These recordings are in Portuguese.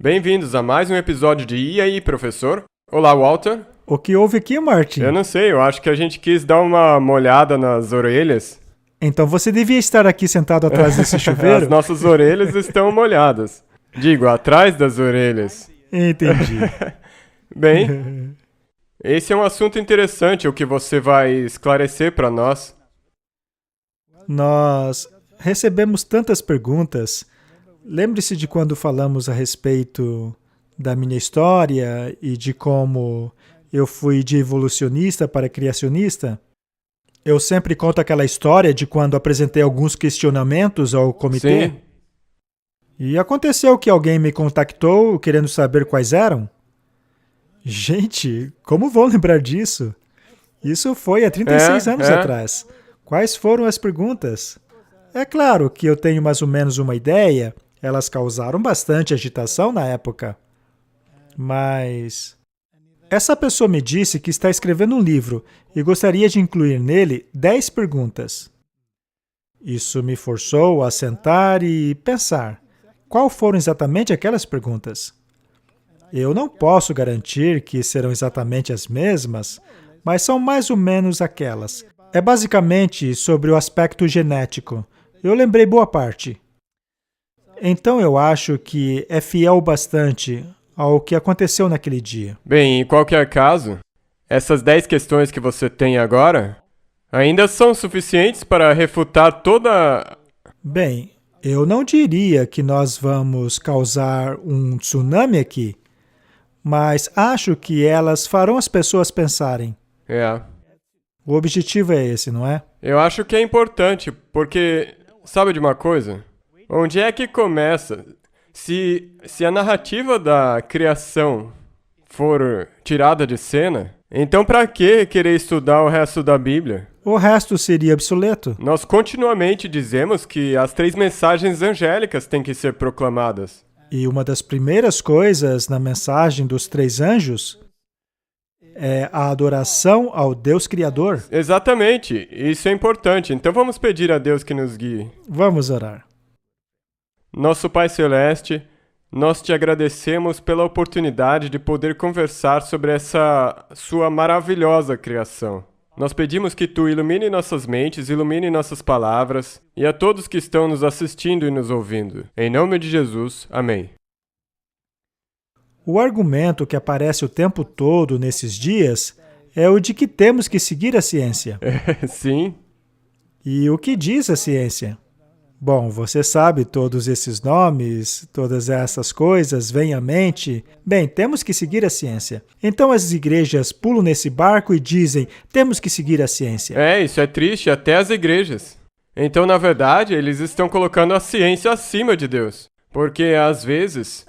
Bem-vindos a mais um episódio de E aí, professor? Olá, Walter. O que houve aqui, Martin? Eu não sei, eu acho que a gente quis dar uma molhada nas orelhas. Então você devia estar aqui sentado atrás desse chuveiro? As nossas orelhas estão molhadas. Digo, atrás das orelhas. Entendi. Bem, esse é um assunto interessante, o que você vai esclarecer para nós. Nós recebemos tantas perguntas. Lembre-se de quando falamos a respeito da minha história e de como eu fui de evolucionista para criacionista? Eu sempre conto aquela história de quando apresentei alguns questionamentos ao comitê. Sim. E aconteceu que alguém me contactou querendo saber quais eram. Gente, como vou lembrar disso? Isso foi há 36 anos atrás. Quais foram as perguntas? É claro que eu tenho mais ou menos uma ideia. Elas causaram bastante agitação na época. Mas essa pessoa me disse que está escrevendo um livro e gostaria de incluir nele 10 perguntas. Isso me forçou a sentar e pensar. Qual foram exatamente aquelas perguntas? Eu não posso garantir que serão exatamente as mesmas, mas são mais ou menos aquelas. É basicamente sobre o aspecto genético. Eu lembrei boa parte. Então eu acho que é fiel bastante ao que aconteceu naquele dia. Bem, em qualquer caso, essas 10 questões que você tem agora ainda são suficientes para refutar toda... Bem, eu não diria que nós vamos causar um tsunami aqui, mas acho que elas farão as pessoas pensarem. O objetivo é esse, não é? Eu acho que é importante, porque, sabe de uma coisa? Onde é que começa? Se a narrativa da criação for tirada de cena, então para que querer estudar o resto da Bíblia? O resto seria obsoleto. Nós continuamente dizemos que as 3 mensagens angélicas têm que ser proclamadas. E uma das primeiras coisas na mensagem dos 3 anjos é a adoração ao Deus Criador. Exatamente, isso é importante. Então vamos pedir a Deus que nos guie. Vamos orar. Nosso Pai Celeste, nós te agradecemos pela oportunidade de poder conversar sobre essa sua maravilhosa criação. Nós pedimos que tu ilumine nossas mentes, ilumine nossas palavras e a todos que estão nos assistindo e nos ouvindo. Em nome de Jesus, amém. O argumento que aparece o tempo todo nesses dias é o de que temos que seguir a ciência. Sim. E o que diz a ciência? Bom, você sabe todos esses nomes, todas essas coisas vêm à mente. Bem, temos que seguir a ciência. Então as igrejas pulam nesse barco e dizem, temos que seguir a ciência. Isso é triste, até as igrejas. Então, na verdade, eles estão colocando a ciência acima de Deus. Porque às vezes,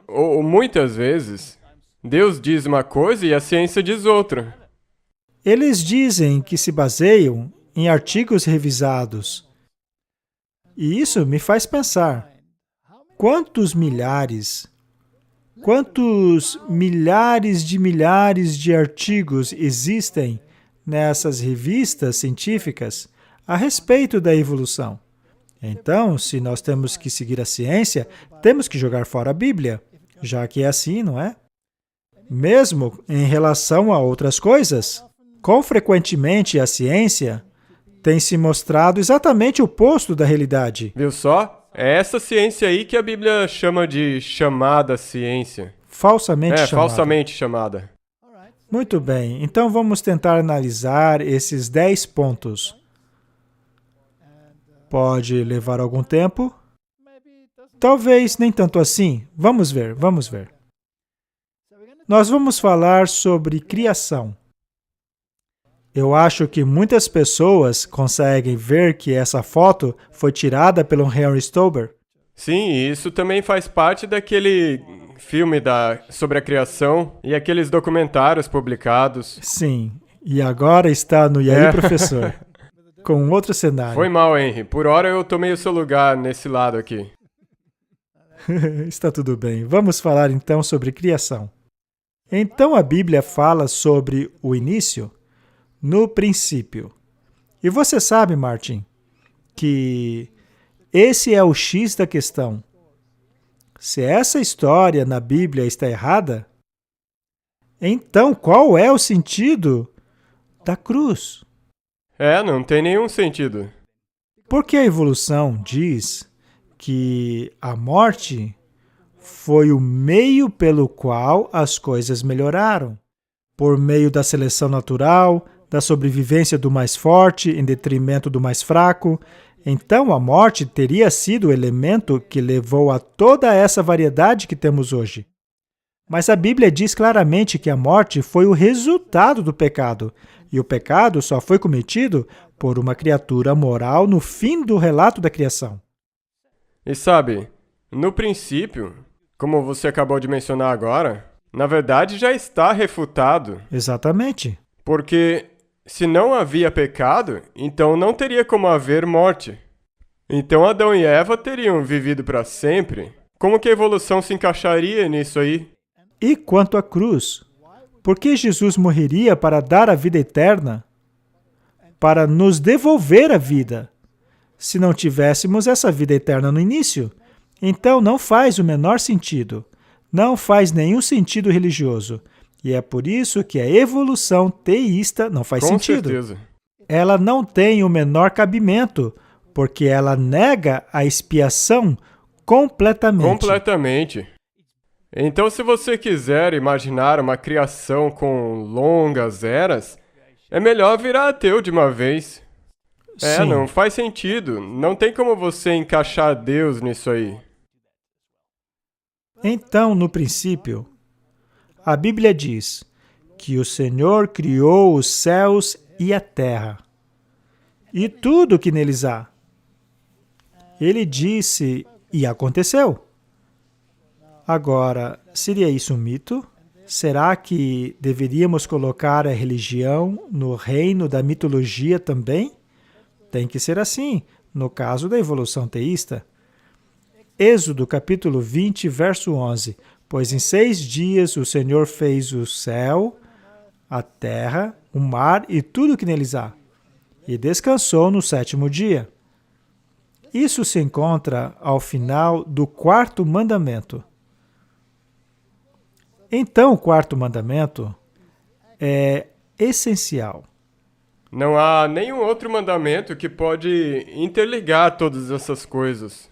ou muitas vezes, Deus diz uma coisa e a ciência diz outra. Eles dizem que se baseiam em artigos revisados. E isso me faz pensar, quantos milhares de artigos existem nessas revistas científicas a respeito da evolução? Então, se nós temos que seguir a ciência, temos que jogar fora a Bíblia, já que é assim, não é? Mesmo em relação a outras coisas, quão frequentemente a ciência tem se mostrado exatamente o oposto da realidade. Viu só? É essa ciência aí que a Bíblia chama de chamada ciência. Falsamente chamada. Falsamente chamada. Muito bem, então vamos tentar analisar esses 10 pontos. Pode levar algum tempo? Talvez nem tanto assim. Vamos ver. Nós vamos falar sobre criação. Eu acho que muitas pessoas conseguem ver que essa foto foi tirada pelo Henry Stolber. Sim, isso também faz parte daquele filme sobre a criação e aqueles documentários publicados. Sim, e agora está no E aí, professor, com outro cenário. Foi mal, Henry. Por hora eu tomei o seu lugar nesse lado aqui. Está tudo bem. Vamos falar então sobre criação. Então a Bíblia fala sobre o início, no princípio. E você sabe, Martin, que esse é o X da questão. Se essa história na Bíblia está errada, então qual é o sentido da cruz? Não tem nenhum sentido. Porque a evolução diz que a morte foi o meio pelo qual as coisas melhoraram. Por meio da seleção natural, da sobrevivência do mais forte em detrimento do mais fraco. Então, a morte teria sido o elemento que levou a toda essa variedade que temos hoje. Mas a Bíblia diz claramente que a morte foi o resultado do pecado, e o pecado só foi cometido por uma criatura moral no fim do relato da criação. E sabe, no princípio, como você acabou de mencionar agora, na verdade já está refutado. Exatamente. Porque se não havia pecado, então não teria como haver morte. Então Adão e Eva teriam vivido para sempre. Como que a evolução se encaixaria nisso aí? E quanto à cruz? Por que Jesus morreria para dar a vida eterna? Para nos devolver a vida. Se não tivéssemos essa vida eterna no início, então não faz o menor sentido. Não faz nenhum sentido religioso. E é por isso que a evolução teísta não faz sentido. Com certeza. Ela não tem o menor cabimento, porque ela nega a expiação completamente. Completamente. Então, se você quiser imaginar uma criação com longas eras, é melhor virar ateu de uma vez. Sim. Não faz sentido. Não tem como você encaixar Deus nisso aí. Então, no princípio, a Bíblia diz que o Senhor criou os céus e a terra, e tudo que neles há. Ele disse, e aconteceu. Agora, seria isso um mito? Será que deveríamos colocar a religião no reino da mitologia também? Tem que ser assim, no caso da evolução teísta. Êxodo capítulo 20, verso 11. Pois em 6 dias o Senhor fez o céu, a terra, o mar e tudo que neles há, e descansou no 7º dia. Isso se encontra ao final do 4º mandamento. Então, o 4º mandamento é essencial. Não há nenhum outro mandamento que pode interligar todas essas coisas.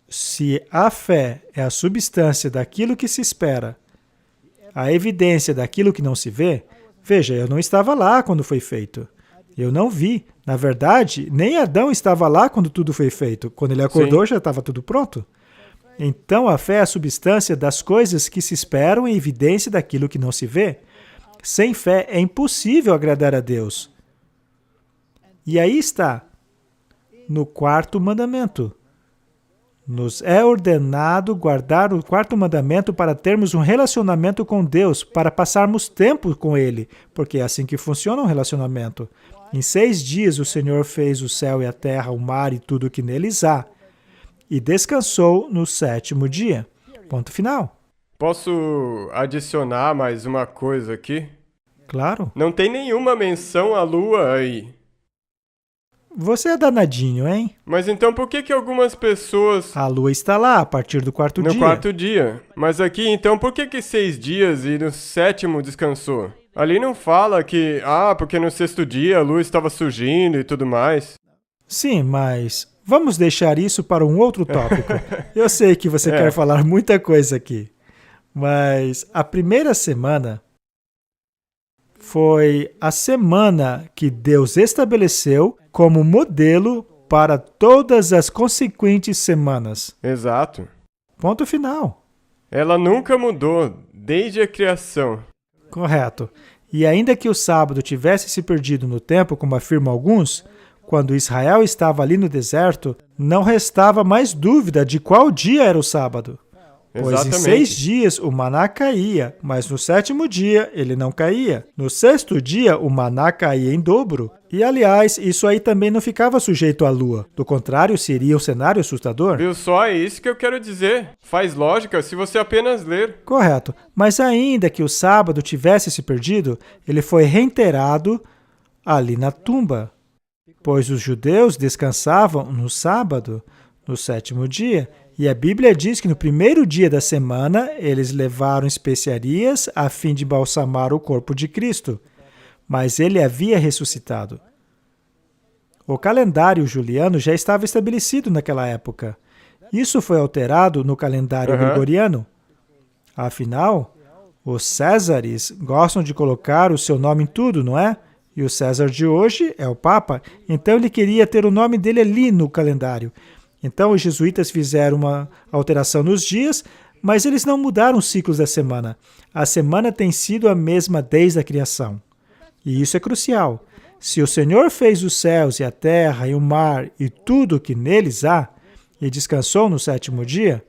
Se a fé é a substância daquilo que se espera, a evidência daquilo que não se vê, veja, eu não estava lá quando foi feito. Eu não vi. Na verdade, nem Adão estava lá quando tudo foi feito. Quando ele acordou, já estava tudo pronto. Então, a fé é a substância das coisas que se esperam e evidência daquilo que não se vê. Sem fé é impossível agradar a Deus. E aí está, no 4º mandamento. Nos é ordenado guardar o 4º mandamento para termos um relacionamento com Deus, para passarmos tempo com Ele, porque é assim que funciona um relacionamento. Em 6 dias o Senhor fez o céu e a terra, o mar e tudo que neles há, e descansou no 7º dia. Ponto final. Posso adicionar mais uma coisa aqui? Claro. Não tem nenhuma menção à lua aí. Você é danadinho, hein? Mas então por que algumas pessoas... A lua está lá a partir do 4º dia. No 4º dia. Mas aqui, então, por que 6 dias e no 7º descansou? Ali não fala que, porque no 6º dia a lua estava surgindo e tudo mais. Sim, mas vamos deixar isso para um outro tópico. Eu sei que você quer falar muita coisa aqui. Mas a primeira semana foi a semana que Deus estabeleceu como modelo para todas as consequentes semanas. Exato. Ponto final. Ela nunca mudou desde a criação. Correto. E ainda que o sábado tivesse se perdido no tempo, como afirmam alguns, quando Israel estava ali no deserto, não restava mais dúvida de qual dia era o sábado. Pois Exatamente. em 6 dias o maná caía, mas no 7º dia ele não caía. No 6º dia o maná caía em dobro. E aliás, isso aí também não ficava sujeito à lua. Do contrário, seria um cenário assustador. Viu só? É isso que eu quero dizer. Faz lógica se você apenas ler. Correto. Mas ainda que o sábado tivesse se perdido, ele foi reintegrado ali na tumba. Pois os judeus descansavam no sábado, no 7º dia, E a Bíblia diz que no primeiro dia da semana, eles levaram especiarias a fim de balsamar o corpo de Cristo, mas ele havia ressuscitado. O calendário juliano já estava estabelecido naquela época. Isso foi alterado no calendário gregoriano. Afinal, os Césares gostam de colocar o seu nome em tudo, não é? E o César de hoje é o Papa, então ele queria ter o nome dele ali no calendário. Então os jesuítas fizeram uma alteração nos dias, mas eles não mudaram os ciclos da semana. A semana tem sido a mesma desde a criação. E isso é crucial. Se o Senhor fez os céus e a terra e o mar e tudo o que neles há, e descansou no sétimo dia,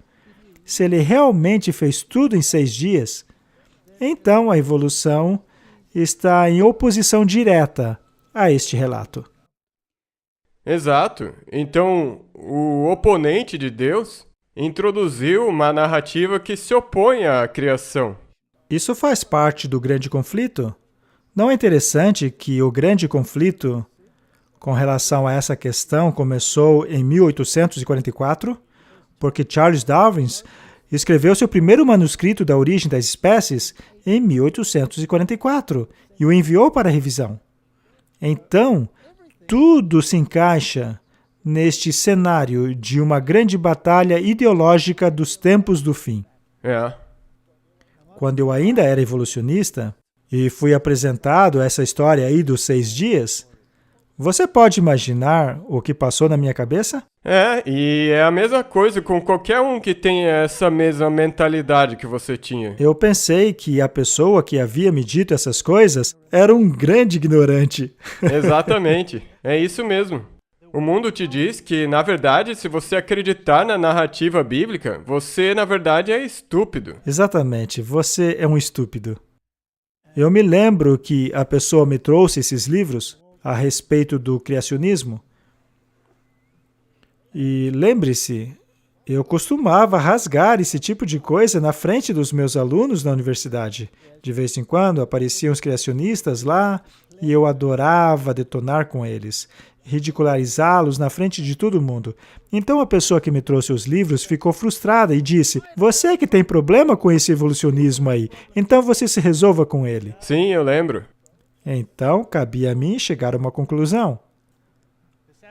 se ele realmente fez tudo em 6 dias, então a evolução está em oposição direta a este relato. Exato. Então, o oponente de Deus introduziu uma narrativa que se opõe à criação. Isso faz parte do grande conflito? Não é interessante que o grande conflito com relação a essa questão começou em 1844? Porque Charles Darwin escreveu seu primeiro manuscrito da origem das espécies em 1844 e o enviou para revisão. Então, tudo se encaixa neste cenário de uma grande batalha ideológica dos tempos do fim. Quando eu ainda era evolucionista e fui apresentado essa história aí dos 6 dias, você pode imaginar o que passou na minha cabeça? E é a mesma coisa com qualquer um que tenha essa mesma mentalidade que você tinha. Eu pensei que a pessoa que havia me dito essas coisas era um grande ignorante. Exatamente, é isso mesmo. O mundo te diz que, na verdade, se você acreditar na narrativa bíblica, você, na verdade, é estúpido. Exatamente, você é um estúpido. Eu me lembro que a pessoa me trouxe esses livros a respeito do criacionismo. E lembre-se, eu costumava rasgar esse tipo de coisa na frente dos meus alunos na universidade. De vez em quando apareciam os criacionistas lá e eu adorava detonar com eles, ridicularizá-los na frente de todo mundo. Então a pessoa que me trouxe os livros ficou frustrada e disse: "Você que tem problema com esse evolucionismo aí, então você se resolva com ele." Sim, eu lembro. Então, cabia a mim chegar a uma conclusão.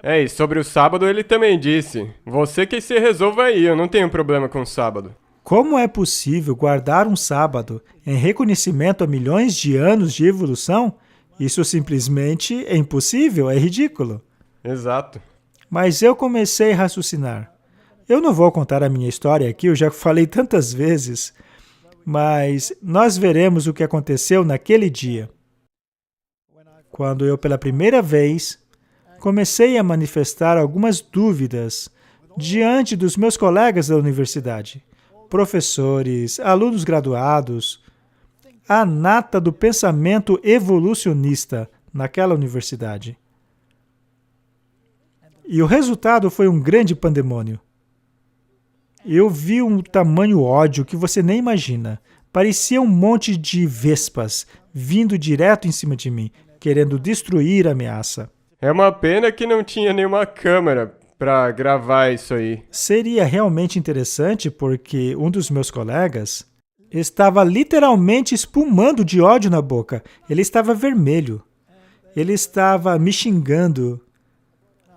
E sobre o sábado ele também disse: você que se resolva aí, eu não tenho problema com o sábado. Como é possível guardar um sábado em reconhecimento a milhões de anos de evolução? Isso simplesmente é impossível, é ridículo. Exato. Mas eu comecei a raciocinar. Eu não vou contar a minha história aqui, eu já falei tantas vezes, mas nós veremos o que aconteceu naquele dia. Quando eu, pela primeira vez, comecei a manifestar algumas dúvidas diante dos meus colegas da universidade, professores, alunos graduados, a nata do pensamento evolucionista naquela universidade. E o resultado foi um grande pandemônio. Eu vi um tamanho ódio que você nem imagina. Parecia um monte de vespas vindo direto em cima de mim, querendo destruir a ameaça. É uma pena que não tinha nenhuma câmera para gravar isso aí. Seria realmente interessante porque um dos meus colegas estava literalmente espumando de ódio na boca. Ele estava vermelho. Ele estava me xingando.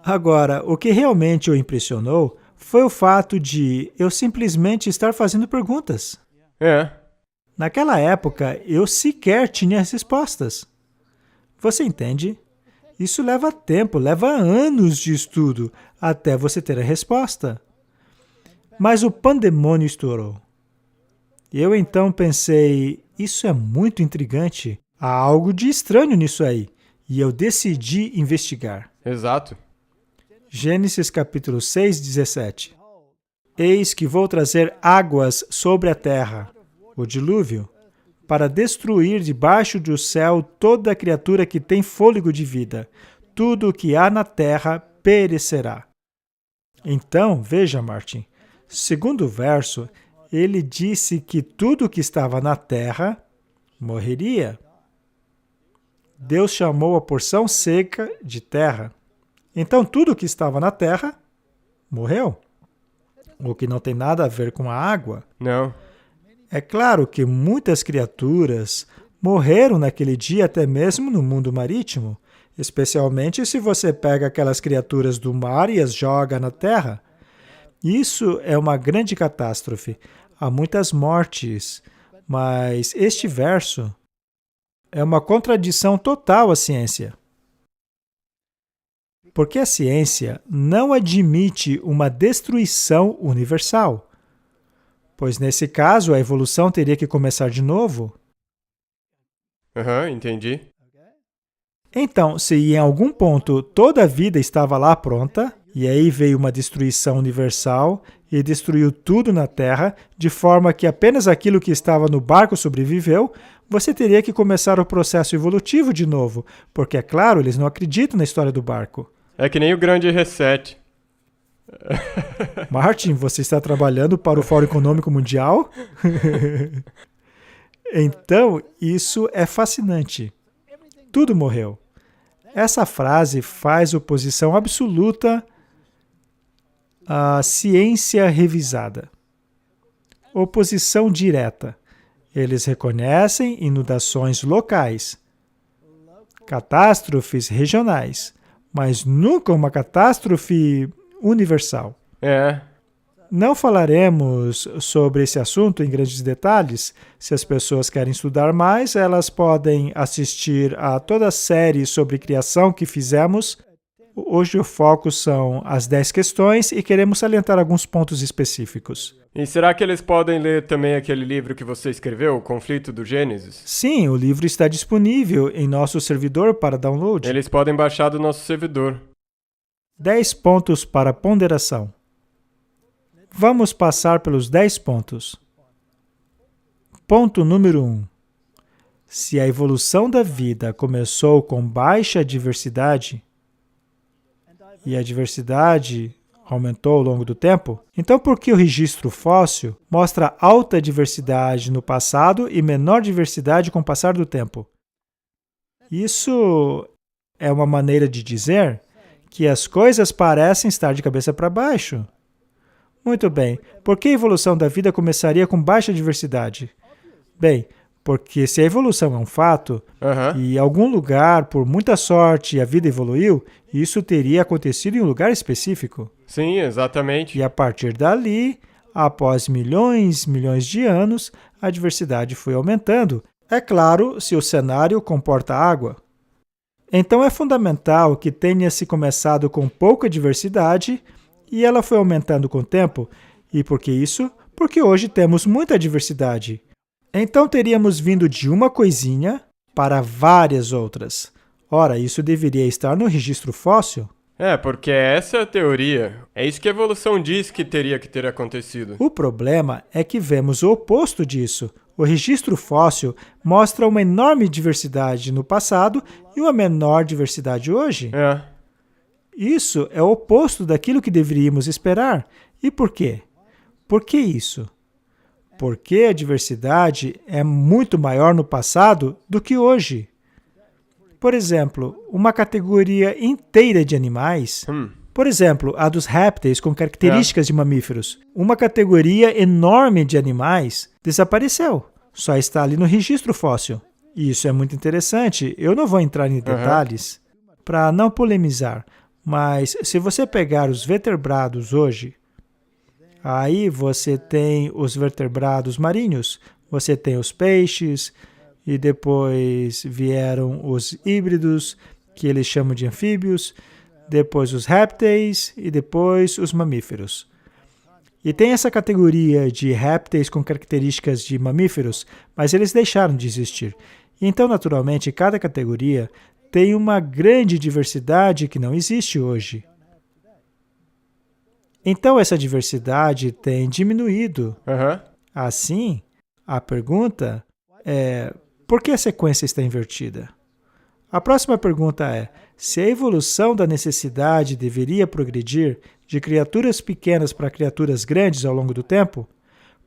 Agora, o que realmente o impressionou foi o fato de eu simplesmente estar fazendo perguntas. Naquela época, eu sequer tinha as respostas. Você entende? Isso leva tempo, leva anos de estudo até você ter a resposta. Mas o pandemônio estourou. Eu então pensei, isso é muito intrigante. Há algo de estranho nisso aí. E eu decidi investigar. Exato. Gênesis capítulo 6, 17. Eis que vou trazer águas sobre a terra, o dilúvio, para destruir debaixo do céu toda criatura que tem fôlego de vida. Tudo o que há na terra perecerá. Então, veja, Martin, segundo o verso, ele disse que tudo o que estava na terra morreria. Deus chamou a porção seca de terra. Então, tudo o que estava na terra morreu. o que não tem nada a ver com a água. Não. É claro que muitas criaturas morreram naquele dia, até mesmo no mundo marítimo, especialmente se você pega aquelas criaturas do mar e as joga na terra. Isso é uma grande catástrofe. Há muitas mortes, mas este verso é uma contradição total à ciência. Porque a ciência não admite uma destruição universal, pois nesse caso a evolução teria que começar de novo. Entendi. Então, se em algum ponto toda a vida estava lá pronta, e aí veio uma destruição universal e destruiu tudo na Terra, de forma que apenas aquilo que estava no barco sobreviveu, você teria que começar o processo evolutivo de novo, porque, é claro, eles não acreditam na história do barco. É que nem o grande reset. Martin, você está trabalhando para o Fórum Econômico Mundial? Então, isso é fascinante. Tudo morreu. Essa frase faz oposição absoluta à ciência revisada. Oposição direta. Eles reconhecem inundações locais, catástrofes regionais, mas nunca uma catástrofe universal. Não falaremos sobre esse assunto em grandes detalhes. Se as pessoas querem estudar mais, elas podem assistir a toda a série sobre criação que fizemos. Hoje o foco são as 10 questões e queremos salientar alguns pontos específicos. E será que eles podem ler também aquele livro que você escreveu, O Conflito do Gênesis? Sim, o livro está disponível em nosso servidor para download. Eles podem baixar do nosso servidor. 10 pontos para ponderação. Vamos passar pelos 10 pontos. Ponto número 1. Se a evolução da vida começou com baixa diversidade e a diversidade aumentou ao longo do tempo, então por que o registro fóssil mostra alta diversidade no passado e menor diversidade com o passar do tempo? Isso é uma maneira de dizer que as coisas parecem estar de cabeça para baixo. Muito bem. Por que a evolução da vida começaria com baixa diversidade? Bem, porque se a evolução é um fato, e em algum lugar, por muita sorte, a vida evoluiu, isso teria acontecido em um lugar específico. Sim, exatamente. E a partir dali, após milhões de anos, a diversidade foi aumentando. É claro, se o cenário comporta água. Então é fundamental que tenha se começado com pouca diversidade e ela foi aumentando com o tempo. E por que isso? Porque hoje temos muita diversidade. Então teríamos vindo de uma coisinha para várias outras. Ora, isso deveria estar no registro fóssil? Porque essa é a teoria. É isso que a evolução diz que teria que ter acontecido. O problema é que vemos o oposto disso. O registro fóssil mostra uma enorme diversidade no passado e uma menor diversidade hoje. Isso é o oposto daquilo que deveríamos esperar. E por quê? Por que isso? Porque a diversidade é muito maior no passado do que hoje. Por exemplo, uma categoria inteira de animais, por exemplo, a dos répteis com características de mamíferos, uma categoria enorme de animais desapareceu. Só está ali no registro fóssil. E isso é muito interessante. Eu não vou entrar em detalhes para não polemizar, mas se você pegar os vertebrados hoje, aí você tem os vertebrados marinhos, você tem os peixes, e depois vieram os híbridos, que eles chamam de anfíbios, depois os répteis e depois os mamíferos. E tem essa categoria de répteis com características de mamíferos, mas eles deixaram de existir. Então, naturalmente, cada categoria tem uma grande diversidade que não existe hoje. Então, essa diversidade tem diminuído. Assim, a pergunta é: por que a sequência está invertida? A próxima pergunta é: se a evolução da necessidade deveria progredir de criaturas pequenas para criaturas grandes ao longo do tempo,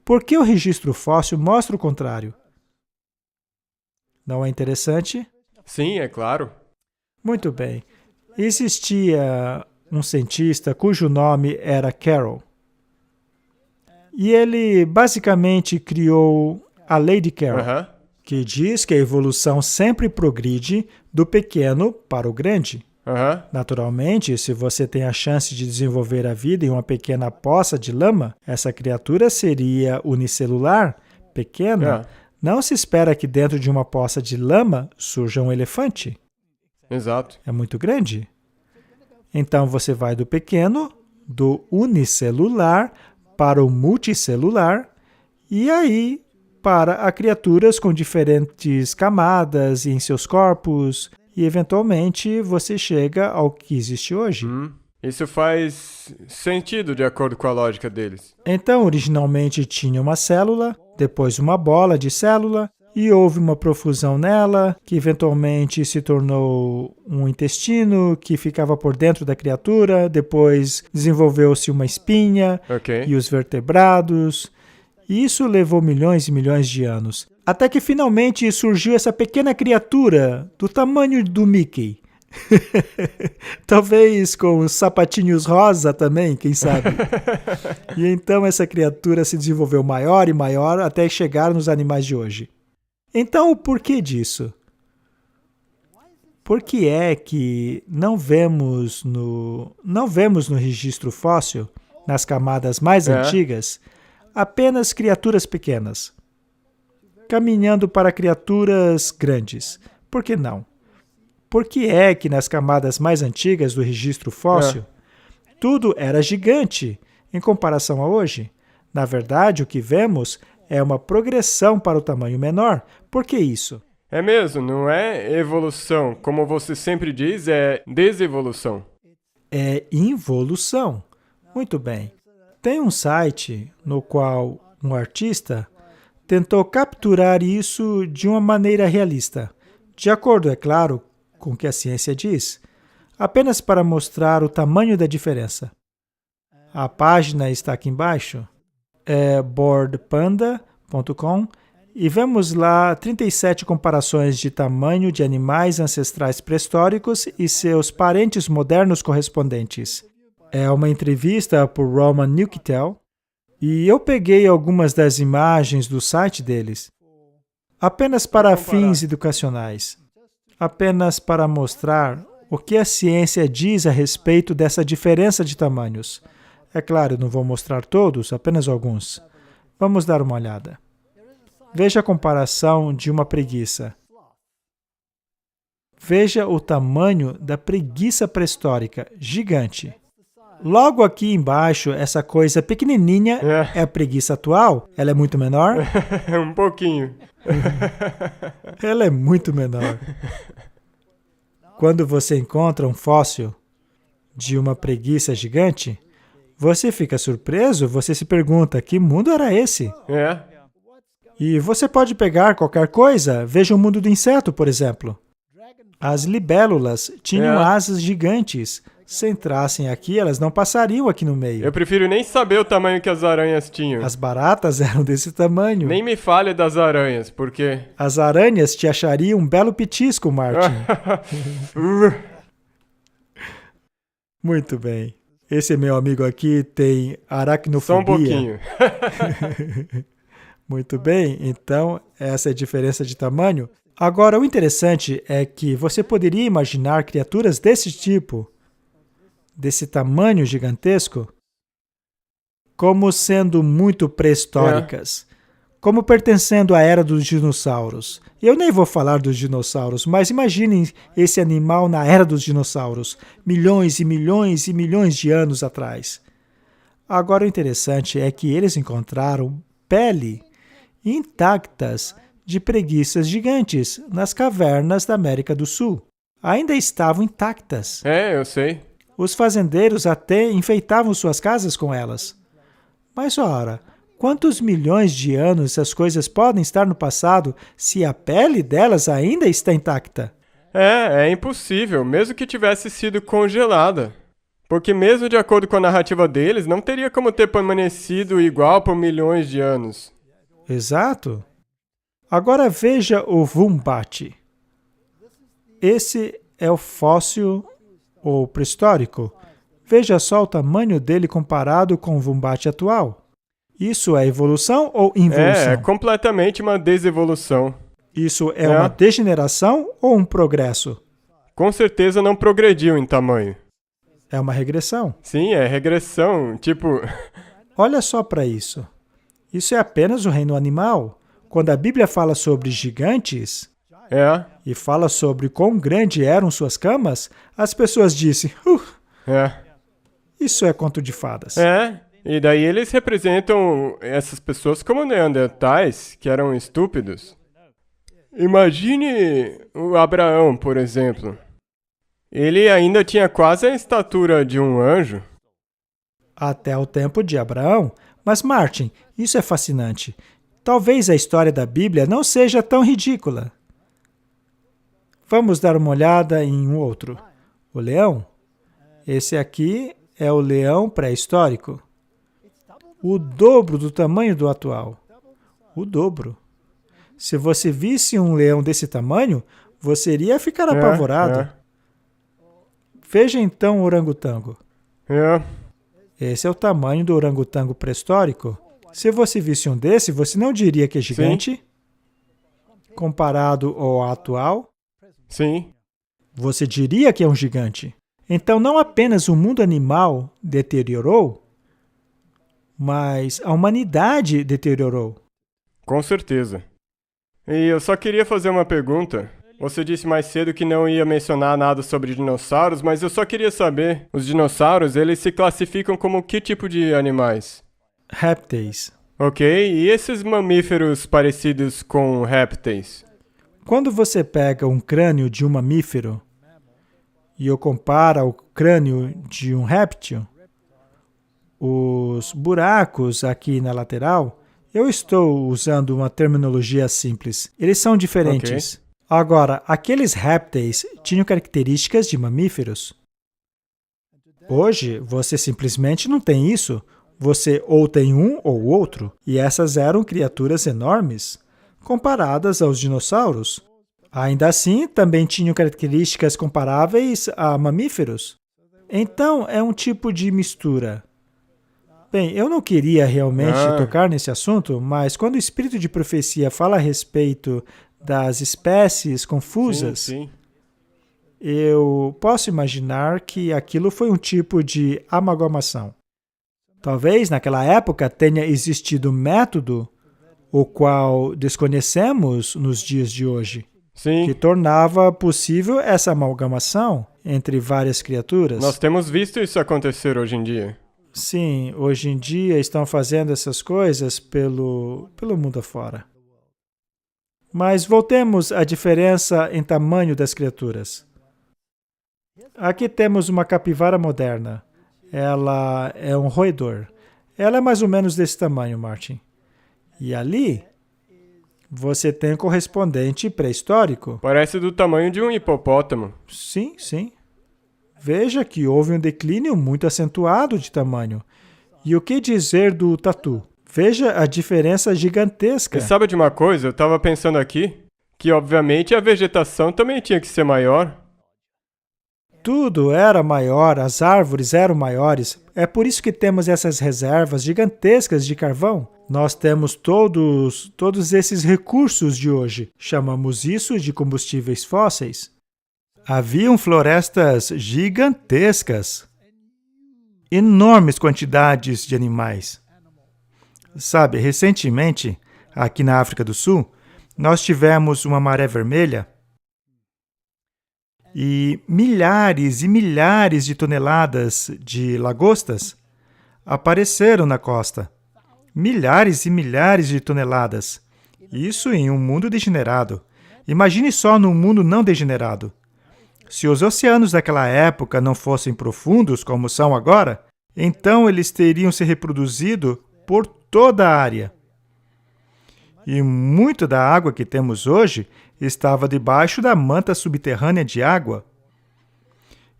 por que o registro fóssil mostra o contrário? Não é interessante? Sim, é claro. Muito bem. Existia um cientista cujo nome era Carroll. E ele basicamente criou a lei de Carroll, Aham. que diz que a evolução sempre progride do pequeno para o grande. Aham. Naturalmente, se você tem a chance de desenvolver a vida em uma pequena poça de lama, essa criatura seria unicelular, pequena. É. Não se espera que dentro de uma poça de lama surja um elefante. Exato. É muito grande. Então, você vai do pequeno, do unicelular, para o multicelular, e aí para a criaturas com diferentes camadas em seus corpos, e eventualmente você chega ao que existe hoje. Isso faz sentido de acordo com a lógica deles. Então, originalmente tinha uma célula, depois uma bola de célula, e houve uma profusão nela, que eventualmente se tornou um intestino que ficava por dentro da criatura, depois desenvolveu-se uma espinha Ok. e os vertebrados. E isso levou milhões e milhões de anos, até que finalmente surgiu essa pequena criatura do tamanho do Mickey. Talvez com os sapatinhos rosa também, quem sabe? E então essa criatura se desenvolveu maior e maior até chegar nos animais de hoje. Então, o porquê disso? Por que é que não vemos no registro fóssil, nas camadas mais antigas, apenas criaturas pequenas, caminhando para criaturas grandes? Por que não? Por que é que nas camadas mais antigas do registro fóssil, tudo era gigante em comparação a hoje? Na verdade, o que vemos é uma progressão para o tamanho menor. Por que isso? É mesmo, não é evolução. Como você sempre diz, é desevolução. É involução. Muito bem. Tem um site no qual um artista tentou capturar isso de uma maneira realista, de acordo, é claro, com o que a ciência diz, apenas para mostrar o tamanho da diferença. A página está aqui embaixo, é boardpanda.com, e vemos lá 37 comparações de tamanho de animais ancestrais pré-históricos e seus parentes modernos correspondentes. É uma entrevista por Roman Nuchitel, e eu peguei algumas das imagens do site deles, apenas para fins educacionais, apenas para mostrar o que a ciência diz a respeito dessa diferença de tamanhos. É claro, não vou mostrar todos, apenas alguns. Vamos dar uma olhada. Veja a comparação de uma preguiça. Veja o tamanho da preguiça pré-histórica, gigante. Logo aqui embaixo, essa coisa pequenininha é a preguiça atual. Ela é muito menor? Um pouquinho. Ela é muito menor. Quando você encontra um fóssil de uma preguiça gigante, você fica surpreso, você se pergunta, que mundo era esse? E você pode pegar qualquer coisa, veja o mundo do inseto, por exemplo. As libélulas tinham asas gigantes. Se entrassem aqui, elas não passariam aqui no meio. Eu prefiro nem saber o tamanho que as aranhas tinham. As baratas eram desse tamanho. Nem me fale das aranhas, porque... As aranhas te achariam um belo petisco, Martin. Muito bem. Esse meu amigo aqui tem aracnofobia. Só um pouquinho. Muito bem, então essa é a diferença de tamanho. Agora, o interessante é que você poderia imaginar criaturas desse tipo, desse tamanho gigantesco, como sendo muito pré-históricas, como pertencendo à era dos dinossauros. Eu nem vou falar dos dinossauros, mas imaginem esse animal na era dos dinossauros, milhões e milhões e milhões de anos atrás. Agora, o interessante é que eles encontraram pele intactas de preguiças gigantes nas cavernas da América do Sul. Ainda estavam intactas. Eu sei. Os fazendeiros até enfeitavam suas casas com elas. Mas, ora, quantos milhões de anos essas coisas podem estar no passado se a pele delas ainda está intacta? É impossível, mesmo que tivesse sido congelada. Porque mesmo de acordo com a narrativa deles, não teria como ter permanecido igual por milhões de anos. Exato. Agora veja o Wombat. Esse é o fóssil ou pré-histórico. Veja só o tamanho dele comparado com o Wombat atual. Isso é evolução ou É involução? completamente uma desevolução. Isso é uma degeneração ou um progresso? Com certeza não progrediu em tamanho. É uma regressão. Sim, é regressão, tipo... Olha só para isso. Isso é apenas o reino animal. Quando a Bíblia fala sobre gigantes É, e fala sobre quão grande eram suas camas, as pessoas dizem, é. isso é conto de fadas. E daí eles representam essas pessoas como neandertais, que eram estúpidos. Imagine o Abraão, por exemplo. Ele ainda tinha quase a estatura de um anjo. Até o tempo de Abraão. Mas, Martin, isso é fascinante. Talvez a história da Bíblia não seja tão ridícula. Vamos dar uma olhada em um outro. O leão. Esse aqui é o leão pré-histórico. O dobro do tamanho do atual. O dobro. Se você visse um leão desse tamanho, você iria ficar apavorado. Veja então o orangotango. Esse é o tamanho do orangotango pré-histórico. Se você visse um desse, você não diria que é gigante? Sim. Comparado ao atual? Sim. Você diria que é um gigante. Então, não apenas o mundo animal deteriorou, mas a humanidade deteriorou. Com certeza. E eu só queria fazer uma pergunta. Você disse mais cedo que não ia mencionar nada sobre dinossauros, mas eu só queria saber, os dinossauros, eles se classificam como que tipo de animais? Répteis. Ok, e esses mamíferos parecidos com répteis? Quando você pega um crânio de um mamífero e o compara ao crânio de um réptil, os buracos aqui na lateral, eu estou usando uma terminologia simples. Eles são diferentes. Okay. Agora, aqueles répteis tinham características de mamíferos. Hoje, você simplesmente não tem isso. Você ou tem um ou outro. E essas eram criaturas enormes, comparadas aos dinossauros. Ainda assim, também tinham características comparáveis a mamíferos. Então, é um tipo de mistura. Bem, eu não queria realmente tocar nesse assunto, mas quando o espírito de profecia fala a respeito das espécies confusas, eu posso imaginar que aquilo foi um tipo de amalgamação. Talvez naquela época tenha existido um método, o qual desconhecemos nos dias de hoje, que tornava possível essa amalgamação entre várias criaturas. Nós temos visto isso acontecer hoje em dia. Sim, hoje em dia estão fazendo essas coisas pelo mundo afora. Mas voltemos à diferença em tamanho das criaturas. Aqui temos uma capivara moderna. Ela é um roedor. Ela é mais ou menos desse tamanho, Martin. E ali, você tem o correspondente pré-histórico. Parece do tamanho de um hipopótamo. Sim, sim. Veja que houve um declínio muito acentuado de tamanho. E o que dizer do tatu? Veja a diferença gigantesca. E sabe de uma coisa? Eu estava pensando aqui que, obviamente, a vegetação também tinha que ser maior. Tudo era maior, as árvores eram maiores. É por isso que temos essas reservas gigantescas de carvão. Nós temos todos esses recursos de hoje. Chamamos isso de combustíveis fósseis. Haviam florestas gigantescas. Enormes quantidades de animais. Sabe, recentemente, aqui na África do Sul, nós tivemos uma maré vermelha e milhares de toneladas de lagostas apareceram na costa. Milhares e milhares de toneladas. Isso em um mundo degenerado. Imagine só num mundo não degenerado. Se os oceanos daquela época não fossem profundos como são agora, então eles teriam se reproduzido por toda a área. E muito da água que temos hoje estava debaixo da manta subterrânea de água.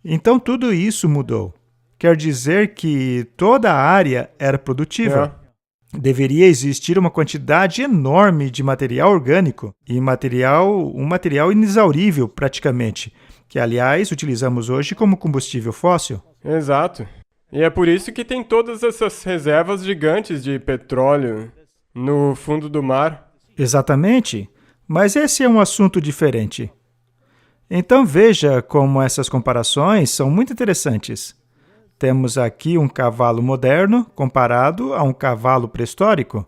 Então tudo isso mudou. Quer dizer que toda a área era produtiva. Deveria existir uma quantidade enorme de material orgânico e um material inexaurível praticamente, que aliás utilizamos hoje como combustível fóssil. Exato. E é por isso que tem todas essas reservas gigantes de petróleo no fundo do mar. Exatamente, mas esse é um assunto diferente. Então veja como essas comparações são muito interessantes. Temos aqui um cavalo moderno comparado a um cavalo pré-histórico.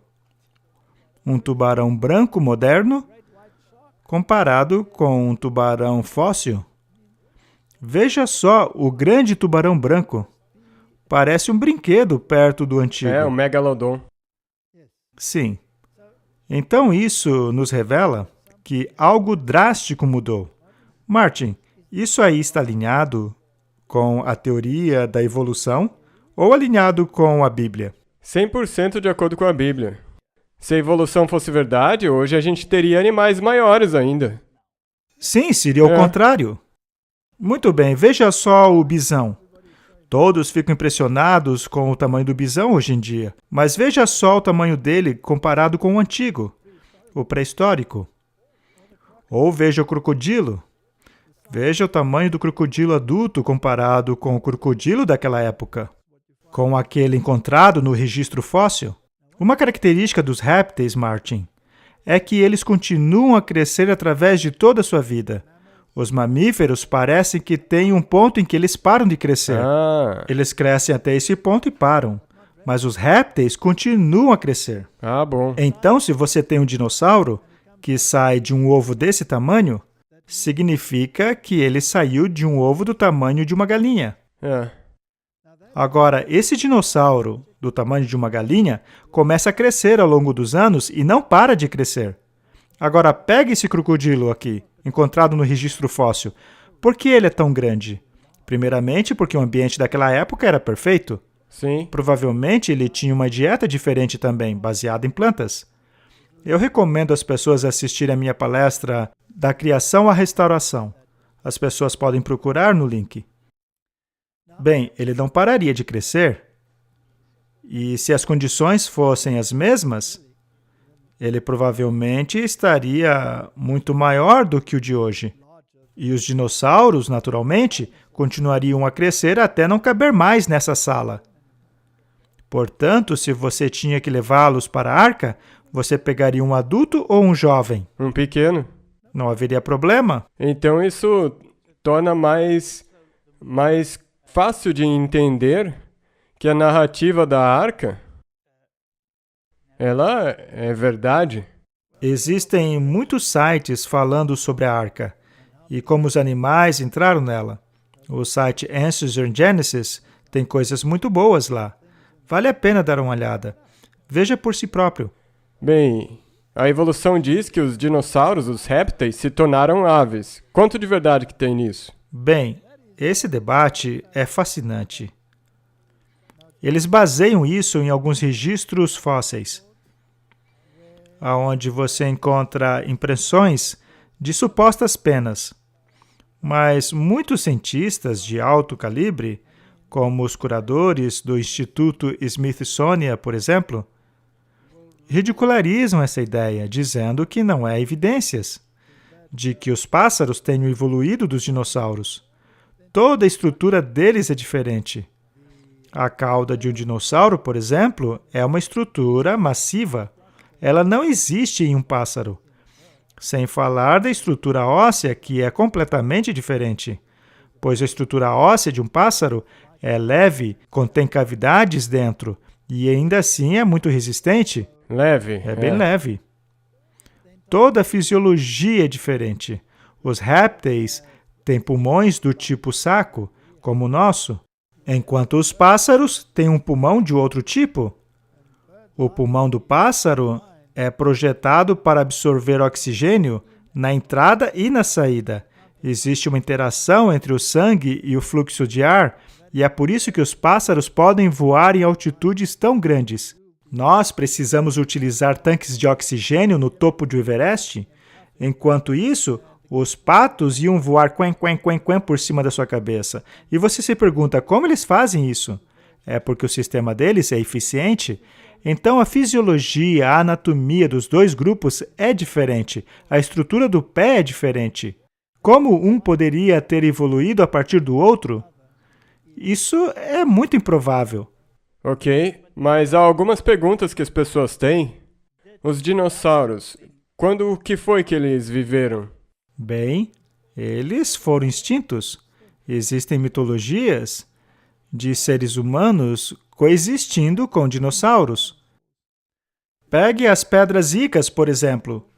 Um tubarão branco moderno comparado com um tubarão fóssil. Veja só o grande tubarão branco. Parece um brinquedo perto do antigo. É, o Megalodon. Sim. Então isso nos revela que algo drástico mudou. Martin, isso aí está alinhado com a teoria da evolução ou alinhado com a Bíblia? 100% de acordo com a Bíblia. Se a evolução fosse verdade, hoje a gente teria animais maiores ainda. Sim, seria o contrário. Muito bem, veja só o bisão. Todos ficam impressionados com o tamanho do bisão hoje em dia, mas veja só o tamanho dele comparado com o antigo, o pré-histórico. Ou veja o crocodilo. Veja o tamanho do crocodilo adulto comparado com o crocodilo daquela época, com aquele encontrado no registro fóssil. Uma característica dos répteis, Martin, é que eles continuam a crescer através de toda a sua vida. Os mamíferos parecem que têm um ponto em que eles param de crescer. Eles crescem até esse ponto e param. Mas os répteis continuam a crescer. Bom. Então, se você tem um dinossauro que sai de um ovo desse tamanho, significa que ele saiu de um ovo do tamanho de uma galinha. Agora, esse dinossauro do tamanho de uma galinha começa a crescer ao longo dos anos e não para de crescer. Agora, pega esse crocodilo aqui, encontrado no registro fóssil. Por que ele é tão grande? Primeiramente, porque o ambiente daquela época era perfeito. Sim. Provavelmente ele tinha uma dieta diferente também, baseada em plantas. Eu recomendo às pessoas assistirem a minha palestra Da Criação à Restauração. As pessoas podem procurar no link. Bem, ele não pararia de crescer. E se as condições fossem as mesmas, ele provavelmente estaria muito maior do que o de hoje. E os dinossauros, naturalmente, continuariam a crescer até não caber mais nessa sala. Portanto, se você tinha que levá-los para a arca, você pegaria um adulto ou um jovem? Um pequeno. Não haveria problema. Então isso torna mais fácil de entender que a narrativa da arca, ela é verdade. Existem muitos sites falando sobre a arca e como os animais entraram nela. O site Answers in Genesis tem coisas muito boas lá. Vale a pena dar uma olhada. Veja por si próprio. Bem, a evolução diz que os dinossauros, os répteis, se tornaram aves. Quanto de verdade que tem nisso? Bem, esse debate é fascinante. Eles baseiam isso em alguns registros fósseis, onde você encontra impressões de supostas penas. Mas muitos cientistas de alto calibre, como os curadores do Instituto Smithsonian, por exemplo, ridicularizam essa ideia, dizendo que não há evidências de que os pássaros tenham evoluído dos dinossauros. Toda a estrutura deles é diferente. A cauda de um dinossauro, por exemplo, é uma estrutura massiva. Ela não existe em um pássaro. Sem falar da estrutura óssea, que é completamente diferente, pois a estrutura óssea de um pássaro é leve, contém cavidades dentro, e ainda assim é muito resistente. Leve. É bem leve. Toda a fisiologia é diferente. Os répteis têm pulmões do tipo saco, como o nosso, enquanto os pássaros têm um pulmão de outro tipo. O pulmão do pássaro é projetado para absorver oxigênio na entrada e na saída. Existe uma interação entre o sangue e o fluxo de ar, e é por isso que os pássaros podem voar em altitudes tão grandes. Nós precisamos utilizar tanques de oxigênio no topo do Everest. Enquanto isso, os patos iam voar quen por cima da sua cabeça. E você se pergunta como eles fazem isso? É porque o sistema deles é eficiente? Então, a fisiologia, a anatomia dos dois grupos é diferente. A estrutura do pé é diferente. Como um poderia ter evoluído a partir do outro? Isso é muito improvável. Ok, mas há algumas perguntas que as pessoas têm. Os dinossauros, quando que foi que eles viveram? Bem, eles foram extintos. Existem mitologias de seres humanos coexistindo com dinossauros. Pegue as pedras Incas, por exemplo.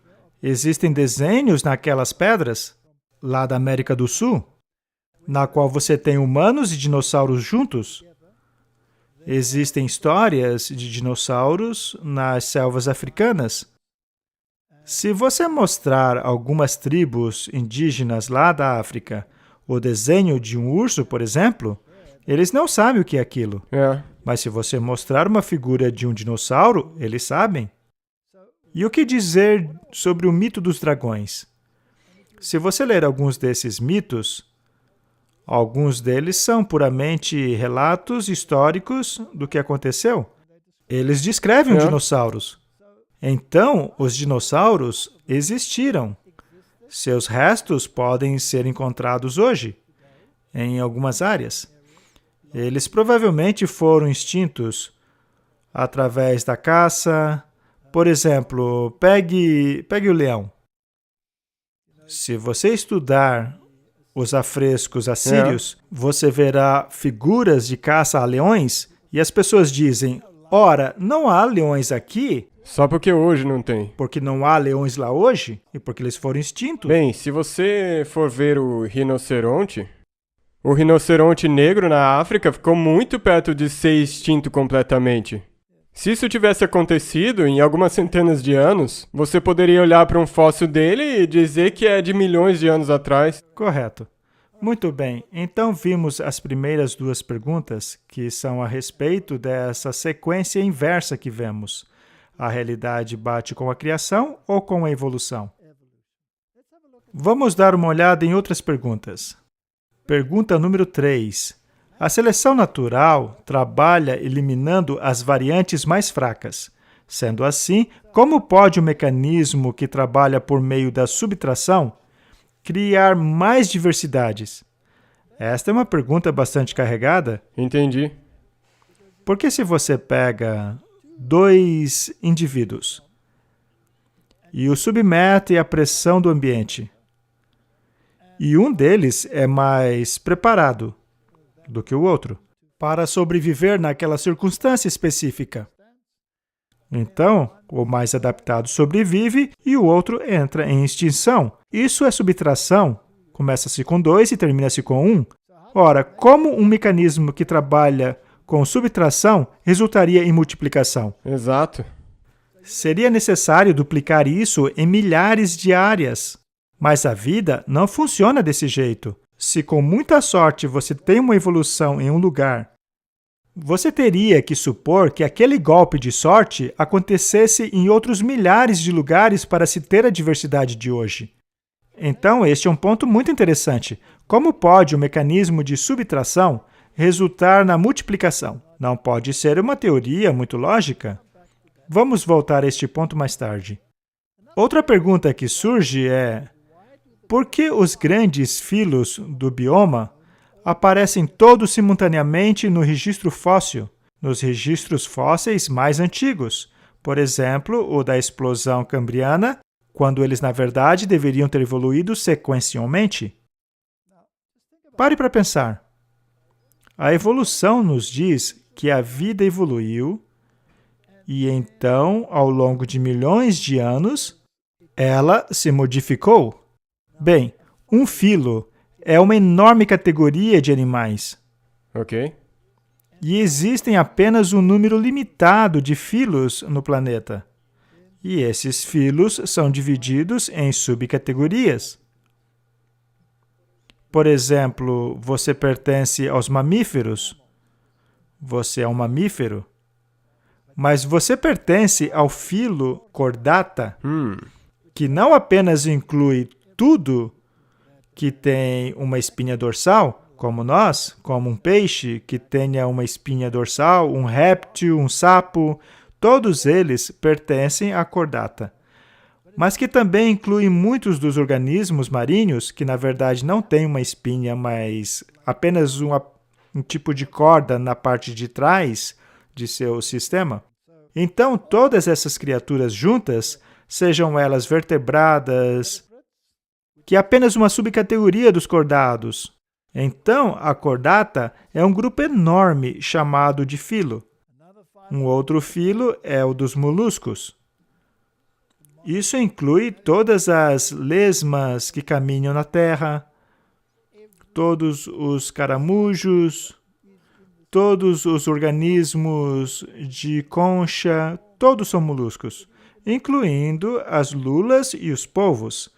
Existem desenhos naquelas pedras, lá da América do Sul, na qual você tem humanos e dinossauros juntos. Existem histórias de dinossauros nas selvas africanas. Se você mostrar algumas tribos indígenas lá da África o desenho de um urso, por exemplo, eles não sabem o que é aquilo. Mas se você mostrar uma figura de um dinossauro, eles sabem. E o que dizer sobre o mito dos dragões? Se você ler alguns desses mitos, alguns deles são puramente relatos históricos do que aconteceu. Eles descrevem dinossauros. Então, os dinossauros existiram. Seus restos podem ser encontrados hoje, em algumas áreas. Eles provavelmente foram extintos através da caça. Por exemplo, pegue o leão. Se você estudar os afrescos assírios, você verá figuras de caça a leões e as pessoas dizem, ora, não há leões aqui? Só porque hoje não tem. Porque não há leões lá hoje e porque eles foram extintos. Bem, se você for ver o rinoceronte negro na África ficou muito perto de ser extinto completamente. Se isso tivesse acontecido em algumas centenas de anos, você poderia olhar para um fóssil dele e dizer que é de milhões de anos atrás. Correto. Muito bem, então vimos as primeiras duas perguntas, que são a respeito dessa sequência inversa que vemos. A realidade bate com a criação ou com a evolução? Vamos dar uma olhada em outras perguntas. Pergunta número 3. A seleção natural trabalha eliminando as variantes mais fracas. Sendo assim, como pode o mecanismo que trabalha por meio da subtração criar mais diversidades? Esta é uma pergunta bastante carregada. Entendi. Porque se você pega 2 indivíduos e o submete à pressão do ambiente, e um deles é mais preparado do que o outro para sobreviver naquela circunstância específica. Então, o mais adaptado sobrevive e o outro entra em extinção. Isso é subtração. Começa-se com 2 e termina-se com 1. Ora, como um mecanismo que trabalha com subtração resultaria em multiplicação? Exato. Seria necessário duplicar isso em milhares de áreas. Mas a vida não funciona desse jeito. Se com muita sorte você tem uma evolução em um lugar, você teria que supor que aquele golpe de sorte acontecesse em outros milhares de lugares para se ter a diversidade de hoje. Então, este é um ponto muito interessante. Como pode o mecanismo de subtração resultar na multiplicação? Não pode ser uma teoria muito lógica? Vamos voltar a este ponto mais tarde. Outra pergunta que surge é: por que os grandes filos do bioma aparecem todos simultaneamente no registro fóssil, nos registros fósseis mais antigos? Por exemplo, o da explosão cambriana, quando eles, na verdade, deveriam ter evoluído sequencialmente. Pare para pensar. A evolução nos diz que a vida evoluiu e, então, ao longo de milhões de anos, ela se modificou. Bem, um filo é uma enorme categoria de animais. Ok. E existem apenas um número limitado de filos no planeta. E esses filos são divididos em subcategorias. Por exemplo, você pertence aos mamíferos. Você é um mamífero. Mas você pertence ao filo Chordata, que não apenas inclui tudo que tem uma espinha dorsal, como nós, como um peixe que tenha uma espinha dorsal, um réptil, um sapo, todos eles pertencem à Chordata. Mas que também inclui muitos dos organismos marinhos que, na verdade, não têm uma espinha, mas apenas um tipo de corda na parte de trás de seu sistema. Então, todas essas criaturas juntas, sejam elas vertebradas, que é apenas uma subcategoria dos cordados. Então, a cordata é um grupo enorme chamado de filo. Um outro filo é o dos moluscos. Isso inclui todas as lesmas que caminham na terra, todos os caramujos, todos os organismos de concha, todos são moluscos, incluindo as lulas e os polvos.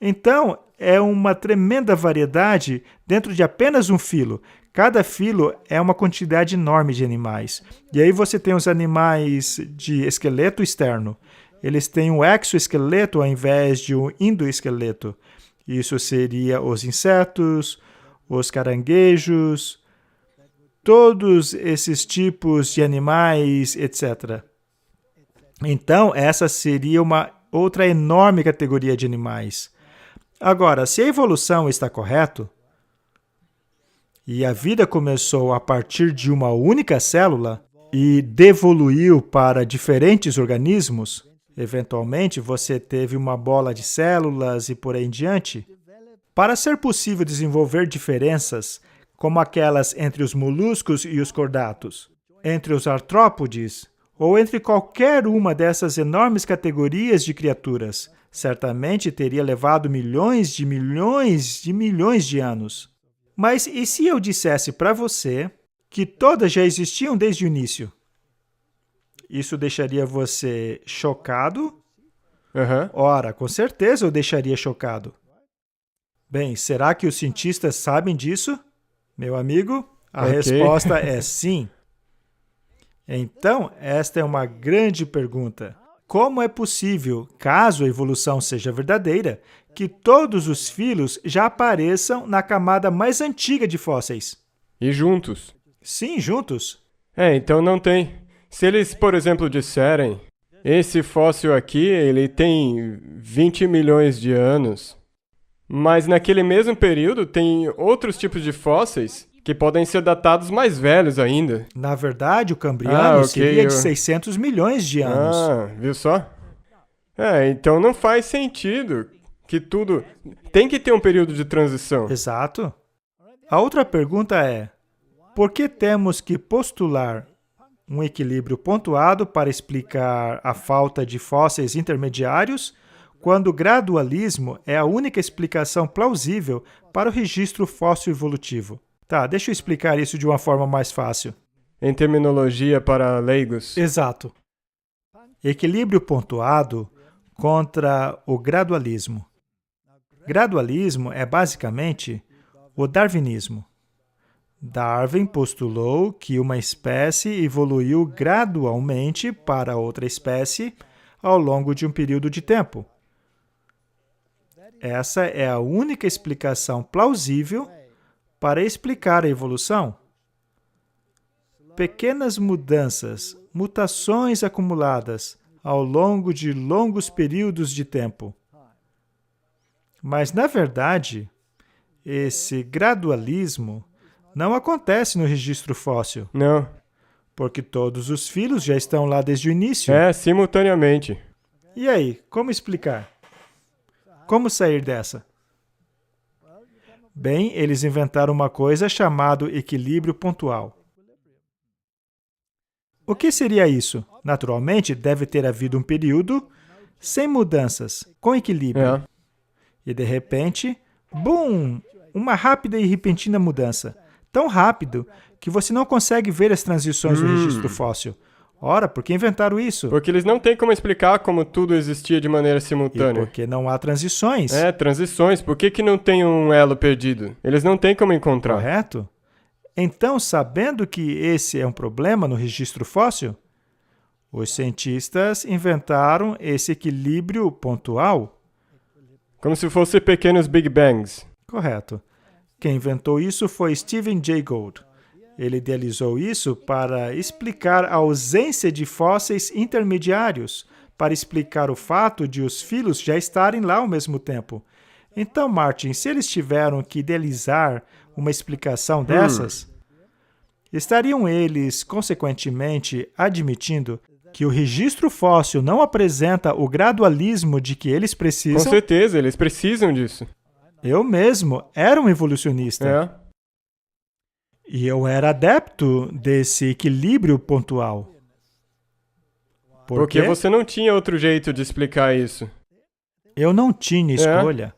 Então, é uma tremenda variedade dentro de apenas um filo. Cada filo é uma quantidade enorme de animais. E aí você tem os animais de esqueleto externo. Eles têm um exoesqueleto ao invés de um endoesqueleto. Isso seria os insetos, os caranguejos, todos esses tipos de animais, etc. Então, essa seria uma outra enorme categoria de animais. Agora, se a evolução está correta, e a vida começou a partir de uma única célula e devoluiu para diferentes organismos, eventualmente você teve uma bola de células e por aí em diante, para ser possível desenvolver diferenças, como aquelas entre os moluscos e os cordatos, entre os artrópodes, ou entre qualquer uma dessas enormes categorias de criaturas, certamente teria levado milhões de anos. Mas e se eu dissesse para você que todas já existiam desde o início? Isso deixaria você chocado? Ora, com certeza eu deixaria chocado. Bem, será que os cientistas sabem disso? Meu amigo, a resposta é sim. Então, esta é uma grande pergunta. Como é possível, caso a evolução seja verdadeira, que todos os filos já apareçam na camada mais antiga de fósseis? E juntos? Sim, juntos. Então não tem. Se eles, por exemplo, disserem, esse fóssil aqui, ele tem 20 milhões de anos, mas naquele mesmo período tem outros tipos de fósseis que podem ser datados mais velhos ainda. Na verdade, o Cambriano seria de 600 milhões de anos. Viu só? Então não faz sentido que tudo... Tem que ter um período de transição. Exato. A outra pergunta é, por que temos que postular um equilíbrio pontuado para explicar a falta de fósseis intermediários, quando o gradualismo é a única explicação plausível para o registro fóssil evolutivo? Tá, deixa eu explicar isso de uma forma mais fácil. Em terminologia para leigos. Exato. Equilíbrio pontuado contra o gradualismo. Gradualismo é basicamente o darwinismo. Darwin postulou que uma espécie evoluiu gradualmente para outra espécie ao longo de um período de tempo. Essa é a única explicação plausível para explicar a evolução. Pequenas mudanças, mutações acumuladas ao longo de longos períodos de tempo. Mas, na verdade, esse gradualismo não acontece no registro fóssil. Não. Porque todos os filos já estão lá desde o início. Simultaneamente. E aí, como explicar? Como sair dessa? Bem, eles inventaram uma coisa chamada equilíbrio pontual. O que seria isso? Naturalmente, deve ter havido um período sem mudanças, com equilíbrio. E, de repente, bum! Uma rápida e repentina mudança. Tão rápido que você não consegue ver as transições do registro fóssil. Ora, por que inventaram isso? Porque eles não têm como explicar como tudo existia de maneira simultânea. E porque não há transições. Transições. Por que não tem um elo perdido? Eles não têm como encontrar. Correto? Então, sabendo que esse é um problema no registro fóssil, os cientistas inventaram esse equilíbrio pontual. Como se fossem pequenos Big Bangs. Correto. Quem inventou isso foi Stephen Jay Gould. Ele idealizou isso para explicar a ausência de fósseis intermediários, para explicar o fato de os filos já estarem lá ao mesmo tempo. Então, Martin, se eles tiveram que idealizar uma explicação dessas, estariam eles, consequentemente, admitindo que o registro fóssil não apresenta o gradualismo de que eles Com precisam? certeza, eles precisam disso. Eu mesmo era um evolucionista. É. E eu era adepto desse equilíbrio pontual. Por Porque quê? você não tinha outro jeito de explicar isso. Eu não tinha escolha.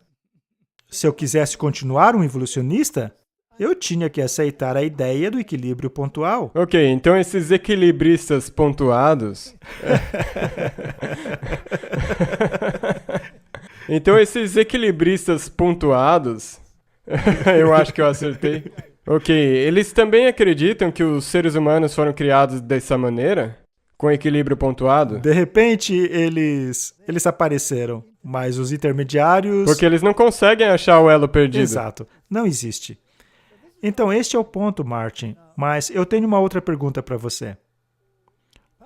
Se eu quisesse continuar um evolucionista, eu tinha que aceitar a ideia do equilíbrio pontual. Ok, então esses equilibristas pontuados. Então esses equilibristas pontuados. Eu acho que eu acertei. Ok, eles também acreditam que os seres humanos foram criados dessa maneira? Com equilíbrio pontuado? De repente, eles apareceram, mas os intermediários... Porque eles não conseguem achar o elo perdido. Exato, não existe. Então, este é o ponto, Martin. Mas eu tenho uma outra pergunta para você.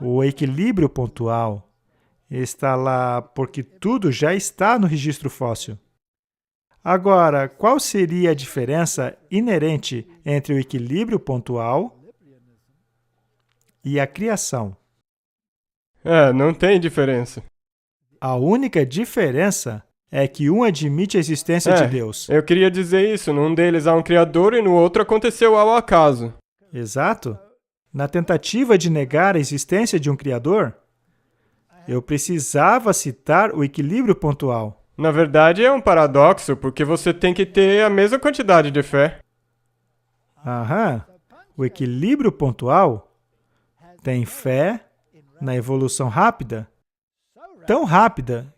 O equilíbrio pontual está lá porque tudo já está no registro fóssil. Agora, qual seria a diferença inerente entre o equilíbrio pontual e a criação? Não tem diferença. A única diferença é que um admite a existência de Deus. Eu queria dizer isso. Num deles há um criador e no outro aconteceu ao acaso. Exato. Na tentativa de negar a existência de um criador, eu precisava citar o equilíbrio pontual. Na verdade, é um paradoxo, porque você tem que ter a mesma quantidade de fé. Aham. O equilíbrio pontual tem fé na evolução rápida, tão rápida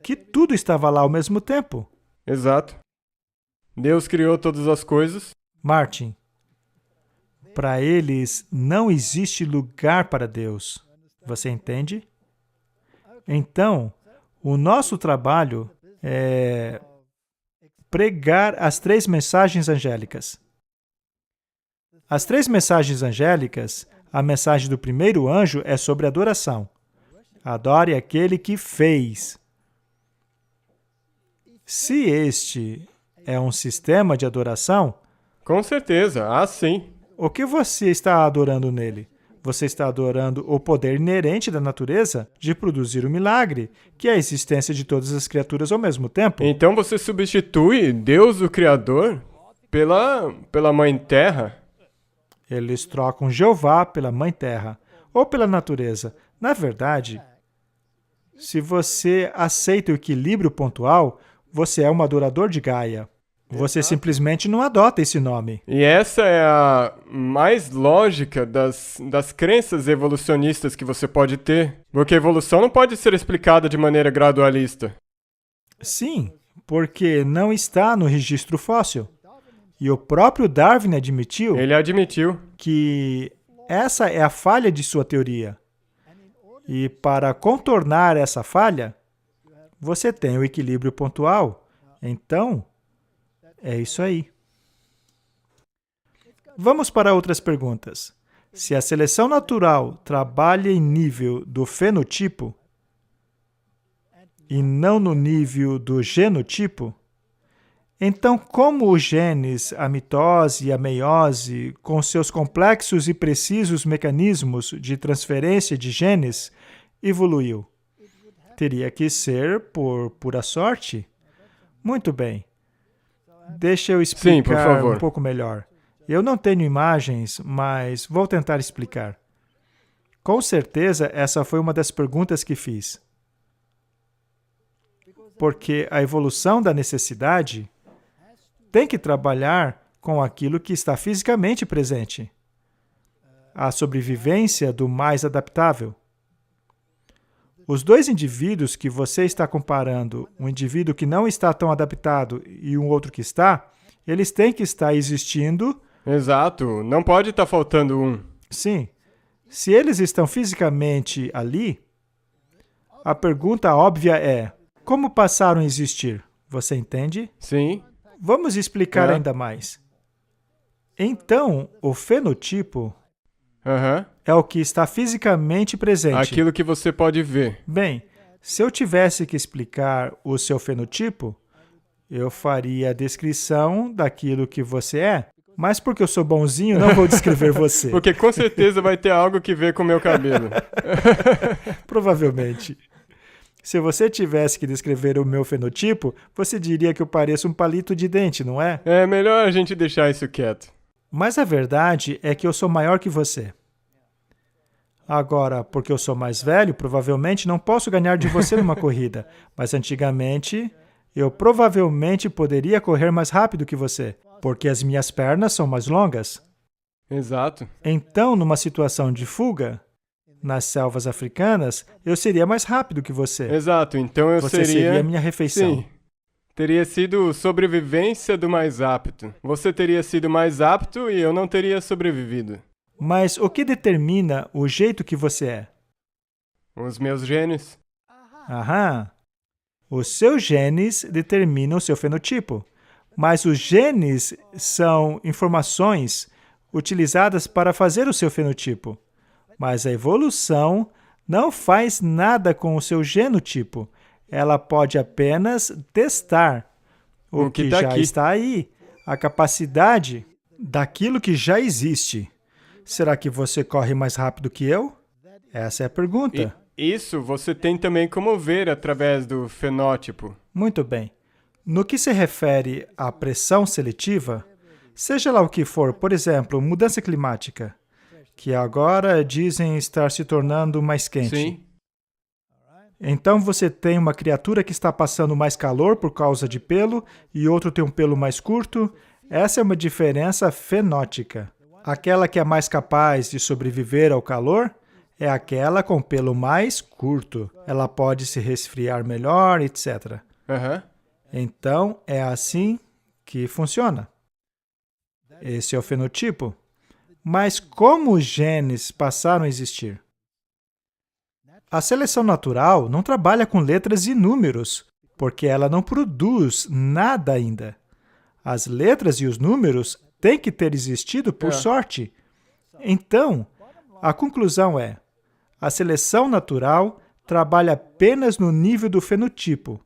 que tudo estava lá ao mesmo tempo. Exato. Deus criou todas as coisas. Martin, para eles não existe lugar para Deus. Você entende? Então, o nosso trabalho é pregar as 3 mensagens angélicas. As 3 mensagens angélicas, a mensagem do primeiro anjo é sobre adoração. Adore aquele que fez. Se este é um sistema de adoração, Com certeza, sim. o que você está adorando nele? Você está adorando o poder inerente da natureza de produzir o milagre, que é a existência de todas as criaturas ao mesmo tempo. Então você substitui Deus, o Criador, pela Mãe Terra? Eles trocam Jeová pela Mãe Terra, ou pela natureza. Na verdade, se você aceita o equilíbrio pontual, você é um adorador de Gaia. Você simplesmente não adota esse nome. E essa é a mais lógica das crenças evolucionistas que você pode ter. Porque a evolução não pode ser explicada de maneira gradualista. Sim, porque não está no registro fóssil. E o próprio Darwin admitiu Ele admitiu. que essa é a falha de sua teoria. E para contornar essa falha, você tem o equilíbrio pontual. Então, é isso aí. Vamos para outras perguntas. Se a seleção natural trabalha em nível do fenotipo e não no nível do genotipo, então como os genes, a mitose e a meiose, com seus complexos e precisos mecanismos de transferência de genes, evoluiu? Teria que ser por pura sorte? Muito bem. Deixa eu Sim, por explicar favor. um pouco melhor. Eu não tenho imagens, mas vou tentar explicar. Com certeza, essa foi uma das perguntas que fiz. Porque a evolução da necessidade tem que trabalhar com aquilo que está fisicamente presente. A sobrevivência do mais adaptável. Os 2 indivíduos que você está comparando, um indivíduo que não está tão adaptado e um outro que está, eles têm que estar existindo. Exato, não pode estar faltando um. Sim. Se eles estão fisicamente ali, a pergunta óbvia é: como passaram a existir? Você entende? Sim. Vamos explicar ainda mais. Então, o fenotipo é o que está fisicamente presente. Aquilo que você pode ver. Bem, se eu tivesse que explicar o seu fenotipo, eu faria a descrição daquilo que você é. Mas porque eu sou bonzinho, não vou descrever você. Porque com certeza vai ter algo que ver com o meu cabelo. Provavelmente. Se você tivesse que descrever o meu fenotipo, você diria que eu pareço um palito de dente, não é? É melhor a gente deixar isso quieto. Mas a verdade é que eu sou maior que você. Agora, porque eu sou mais velho, provavelmente não posso ganhar de você numa corrida. Mas antigamente, eu provavelmente poderia correr mais rápido que você, porque as minhas pernas são mais longas. Exato. Então, numa situação de fuga, nas selvas africanas, eu seria mais rápido que você. Exato, então eu Você seria a minha refeição. Sim. Teria sido sobrevivência do mais apto. Você teria sido mais apto e eu não teria sobrevivido. Mas o que determina o jeito que você é? Os meus genes. Aham. Os seus genes determinam o seu fenotipo. Mas os genes são informações utilizadas para fazer o seu fenotipo. Mas a evolução não faz nada com o seu genotipo. Ela pode apenas testar o que tá já aqui. está aí, a capacidade daquilo que já existe. Será que você corre mais rápido que eu? Essa é a pergunta. Isso você tem também como ver através do fenótipo. Muito bem. No que se refere à pressão seletiva, seja lá o que for, por exemplo, mudança climática, que agora dizem estar se tornando mais quente. Sim. Então você tem uma criatura que está passando mais calor por causa de pelo e outro tem um pelo mais curto. Essa é uma diferença fenótica. Aquela que é mais capaz de sobreviver ao calor é aquela com pelo mais curto. Ela pode se resfriar melhor, etc. Aham. Então, é assim que funciona. Esse é o fenotipo. Mas como os genes passaram a existir? A seleção natural não trabalha com letras e números, porque ela não produz nada ainda. As letras e os números têm que ter existido por sorte. Então, a conclusão é: a seleção natural trabalha apenas no nível do fenotipo,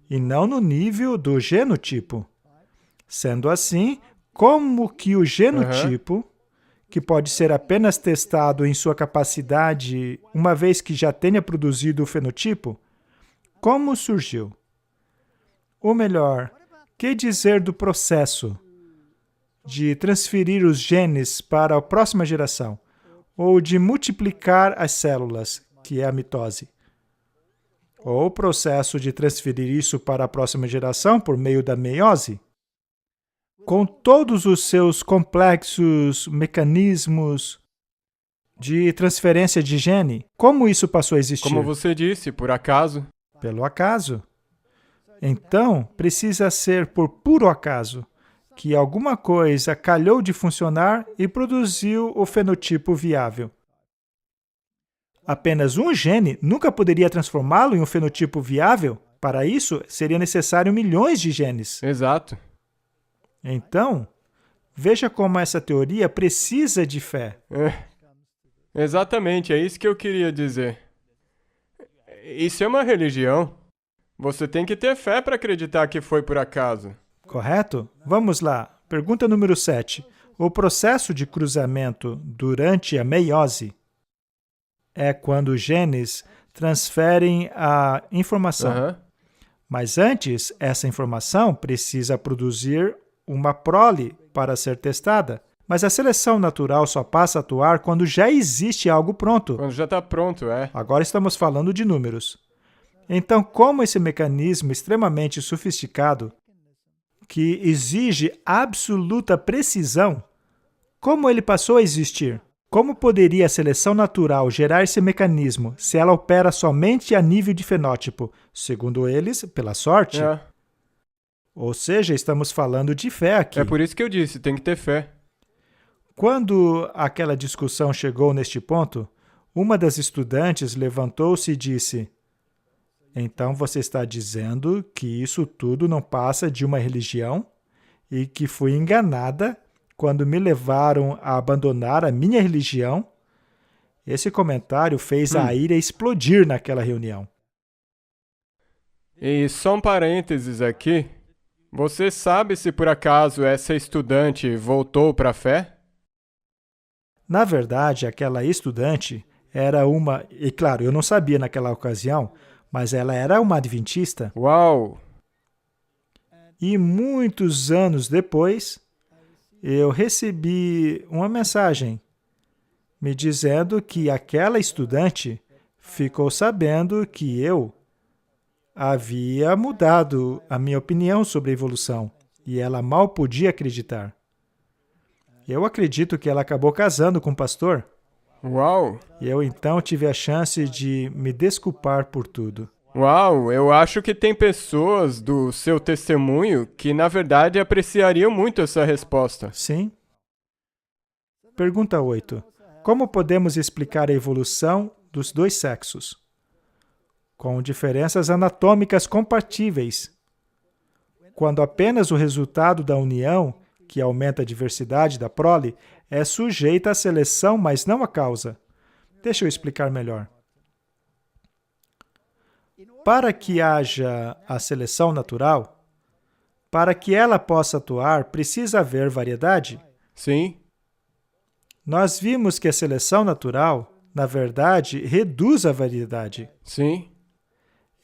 e não no nível do genotipo. Sendo assim, como que o genotipo, que pode ser apenas testado em sua capacidade uma vez que já tenha produzido o fenotipo, como surgiu? Ou melhor, que dizer do processo de transferir os genes para a próxima geração, ou de multiplicar as células, que é a mitose? Ou o processo de transferir isso para a próxima geração por meio da meiose? Com todos os seus complexos mecanismos de transferência de gene, como isso passou a existir? Como você disse, por acaso. Pelo acaso. Então, precisa ser por puro acaso que alguma coisa calhou de funcionar e produziu o fenotipo viável. Apenas um gene nunca poderia transformá-lo em um fenotipo viável. Para isso, seria necessário milhões de genes. Exato. Então, veja como essa teoria precisa de fé. Exatamente, é isso que eu queria dizer. Isso é uma religião. Você tem que ter fé para acreditar que foi por acaso. Correto? Vamos lá. Pergunta número 7. O processo de cruzamento durante a meiose é quando os genes transferem a informação. Mas antes, essa informação precisa produzir uma prole para ser testada. Mas a seleção natural só passa a atuar quando já existe algo pronto. Quando já está pronto, Agora estamos falando de números. Então, como esse mecanismo extremamente sofisticado, que exige absoluta precisão, como ele passou a existir? Como poderia a seleção natural gerar esse mecanismo se ela opera somente a nível de fenótipo? Segundo eles, pela sorte. Ou seja, estamos falando de fé aqui. É por isso que eu disse, tem que ter fé. Quando aquela discussão chegou neste ponto, uma das estudantes levantou-se e disse: então você está dizendo que isso tudo não passa de uma religião e que fui enganada quando me levaram a abandonar a minha religião? Esse comentário fez a ira explodir naquela reunião. E só um parênteses aqui. Você sabe se por acaso essa estudante voltou para a fé? Na verdade, aquela estudante era e claro, eu não sabia naquela ocasião, mas ela era uma adventista. Uau! E muitos anos depois, eu recebi uma mensagem me dizendo que aquela estudante ficou sabendo que eu havia mudado a minha opinião sobre a evolução e ela mal podia acreditar. Eu acredito que ela acabou casando com um pastor. Uau! E eu então tive a chance de me desculpar por tudo. Uau, eu acho que tem pessoas do seu testemunho que, na verdade, apreciariam muito essa resposta. Sim? Pergunta 8. Como podemos explicar a evolução dos dois sexos? Com diferenças anatômicas compatíveis. Quando apenas o resultado da união, que aumenta a diversidade da prole, é sujeita à seleção, mas não à causa. Deixa eu explicar melhor. Para que haja a seleção natural, para que ela possa atuar, precisa haver variedade. Sim, Nós vimos que a seleção natural, na verdade, reduz a variedade. sim.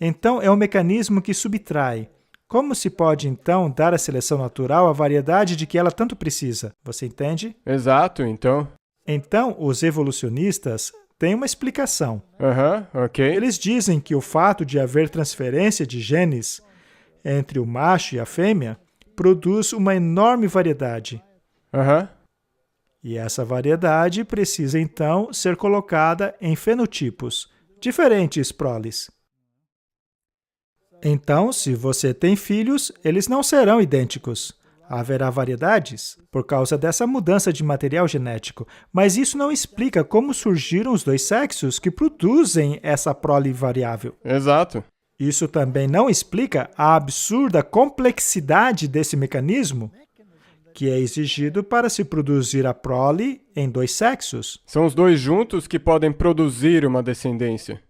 Então, é um mecanismo que subtrai. Como se pode, então, dar à seleção natural a variedade de que ela tanto precisa? Você entende? Exato, então. Então, os evolucionistas têm uma explicação. Aham, ok. Eles dizem que o fato de haver transferência de genes entre o macho e a fêmea produz uma enorme variedade. Aham. E essa variedade precisa, então, ser colocada em fenotipos, diferentes proles. Então, se você tem filhos, eles não serão idênticos. Haverá variedades por causa dessa mudança de material genético, mas isso não explica como surgiram os dois sexos que produzem essa prole variável. Exato. Isso também não explica a absurda complexidade desse mecanismo que é exigido para se produzir a prole em dois sexos. São os dois juntos que podem produzir uma descendência.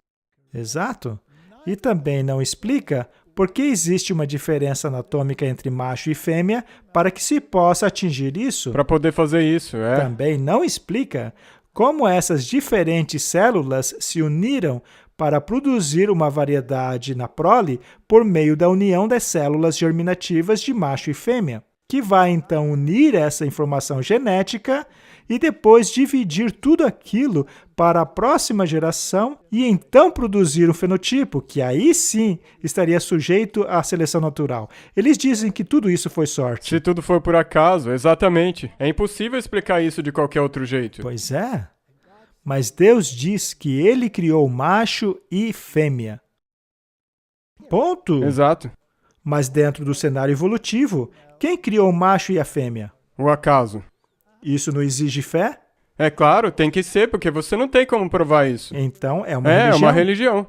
Exato. E também não explica por que existe uma diferença anatômica entre macho e fêmea para que se possa atingir isso. Para poder fazer isso, é. Também não explica como essas diferentes células se uniram para produzir uma variedade na prole por meio da união das células germinativas de macho e fêmea, que vai então unir essa informação genética e depois dividir tudo aquilo para a próxima geração e então produzir um fenotipo, que aí sim estaria sujeito à seleção natural. Eles dizem que tudo isso foi sorte. Se tudo for por acaso, exatamente. É impossível explicar isso de qualquer outro jeito. Pois é. Mas Deus diz que Ele criou macho e fêmea. Ponto. Exato. Mas dentro do cenário evolutivo, quem criou o macho e a fêmea? O acaso. Isso não exige fé? É claro, tem que ser, porque você não tem como provar isso. Então é uma É religião. uma religião.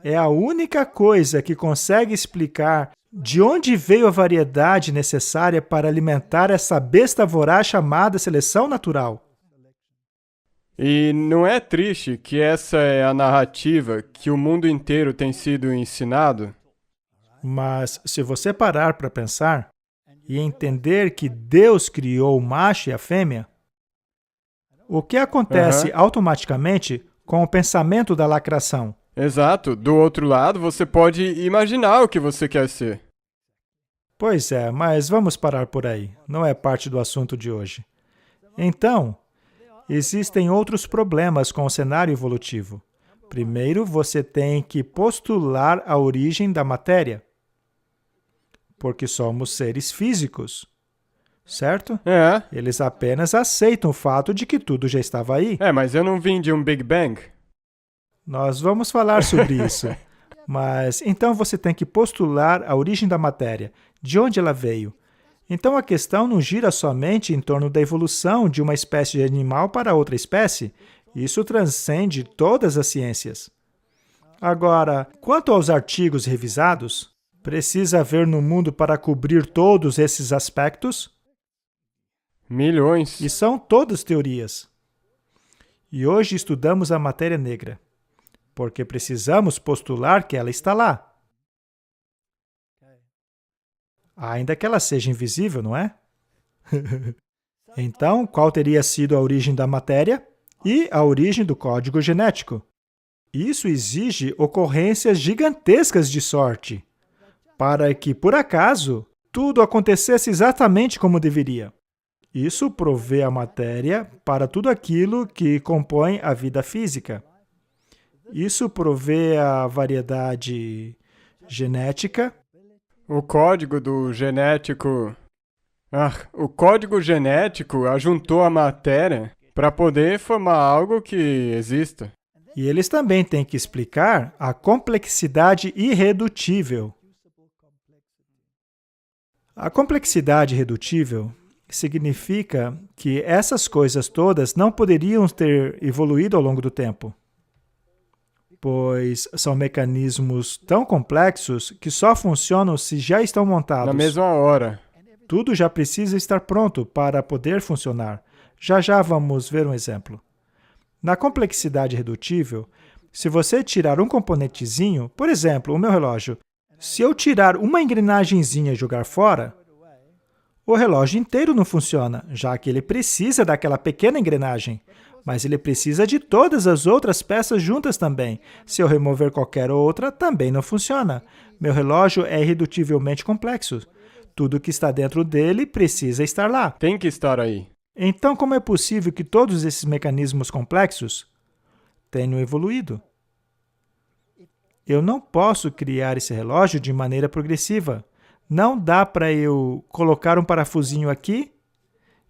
É a única coisa que consegue explicar de onde veio a variedade necessária para alimentar essa besta voraz chamada seleção natural. E não é triste que essa é a narrativa que o mundo inteiro tem sido ensinado? Mas se você parar para pensar e entender que Deus criou o macho e a fêmea, o que acontece automaticamente com o pensamento da lacração? Exato. Do outro lado, você pode imaginar o que você quer ser. Pois é, mas vamos parar por aí. Não é parte do assunto de hoje. Então, existem outros problemas com o cenário evolutivo. Primeiro, você tem que postular a origem da matéria, porque somos seres físicos, certo? É. Eles apenas aceitam o fato de que tudo já estava aí. Mas eu não vim de um Big Bang. Nós vamos falar sobre isso. Mas então você tem que postular a origem da matéria, de onde ela veio. Então a questão não gira somente em torno da evolução de uma espécie de animal para outra espécie. Isso transcende todas as ciências. Agora, quanto aos artigos revisados, precisa haver no mundo para cobrir todos esses aspectos? Milhões. E são todas teorias. E hoje estudamos a matéria negra, porque precisamos postular que ela está lá. ainda que ela seja invisível, não é? Então, qual teria sido a origem da matéria e a origem do código genético? Isso exige ocorrências gigantescas de sorte, para que, por acaso, tudo acontecesse exatamente como deveria. Isso provê a matéria para tudo aquilo que compõe a vida física. Isso provê a variedade genética. O código genético ajuntou a matéria para poder formar algo que exista. E eles também têm que explicar a complexidade irredutível. A complexidade irredutível significa que essas coisas todas não poderiam ter evoluído ao longo do tempo, pois são mecanismos tão complexos que só funcionam se já estão montados. Na mesma hora. Tudo já precisa estar pronto para poder funcionar. Já vamos ver um exemplo. Na complexidade irredutível, se você tirar um componentezinho, por exemplo, o meu relógio, se eu tirar uma engrenagemzinha e jogar fora, o relógio inteiro não funciona, já que ele precisa daquela pequena engrenagem. Mas ele precisa de todas as outras peças juntas também. Se eu remover qualquer outra, também não funciona. Meu relógio é irredutivelmente complexo. Tudo que está dentro dele precisa estar lá. Tem que estar aí. Então, como é possível que todos esses mecanismos complexos tenham evoluído? Eu não posso criar esse relógio de maneira progressiva. Não dá para eu colocar um parafusinho aqui,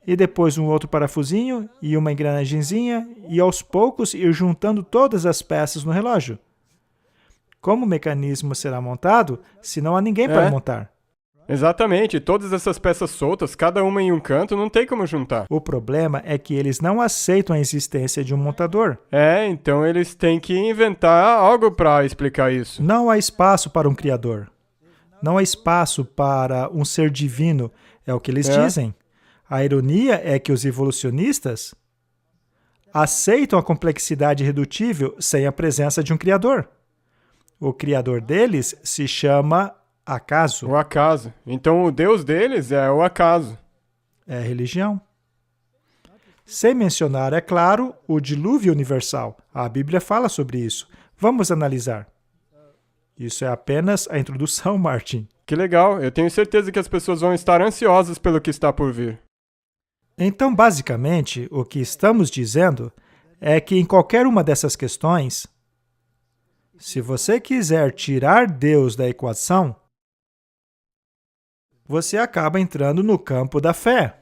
e depois um outro parafusinho, e uma engrenagemzinha, e aos poucos ir juntando todas as peças no relógio. Como o mecanismo será montado se não há ninguém para montar? Exatamente, todas essas peças soltas, cada uma em um canto, não tem como juntar. O problema é que eles não aceitam a existência de um montador. Então eles têm que inventar algo para explicar isso. Não há espaço para um criador. Não há espaço para um ser divino, é o que eles dizem. A ironia é que os evolucionistas aceitam a complexidade irredutível sem a presença de um criador. O criador deles se chama acaso. O acaso. Então o Deus deles é o acaso. É religião. Sem mencionar, é claro, o dilúvio universal. A Bíblia fala sobre isso. Vamos analisar. Isso é apenas a introdução, Martin. Que legal. Eu tenho certeza que as pessoas vão estar ansiosas pelo que está por vir. Então, basicamente, o que estamos dizendo é que em qualquer uma dessas questões, se você quiser tirar Deus da equação, você acaba entrando no campo da fé.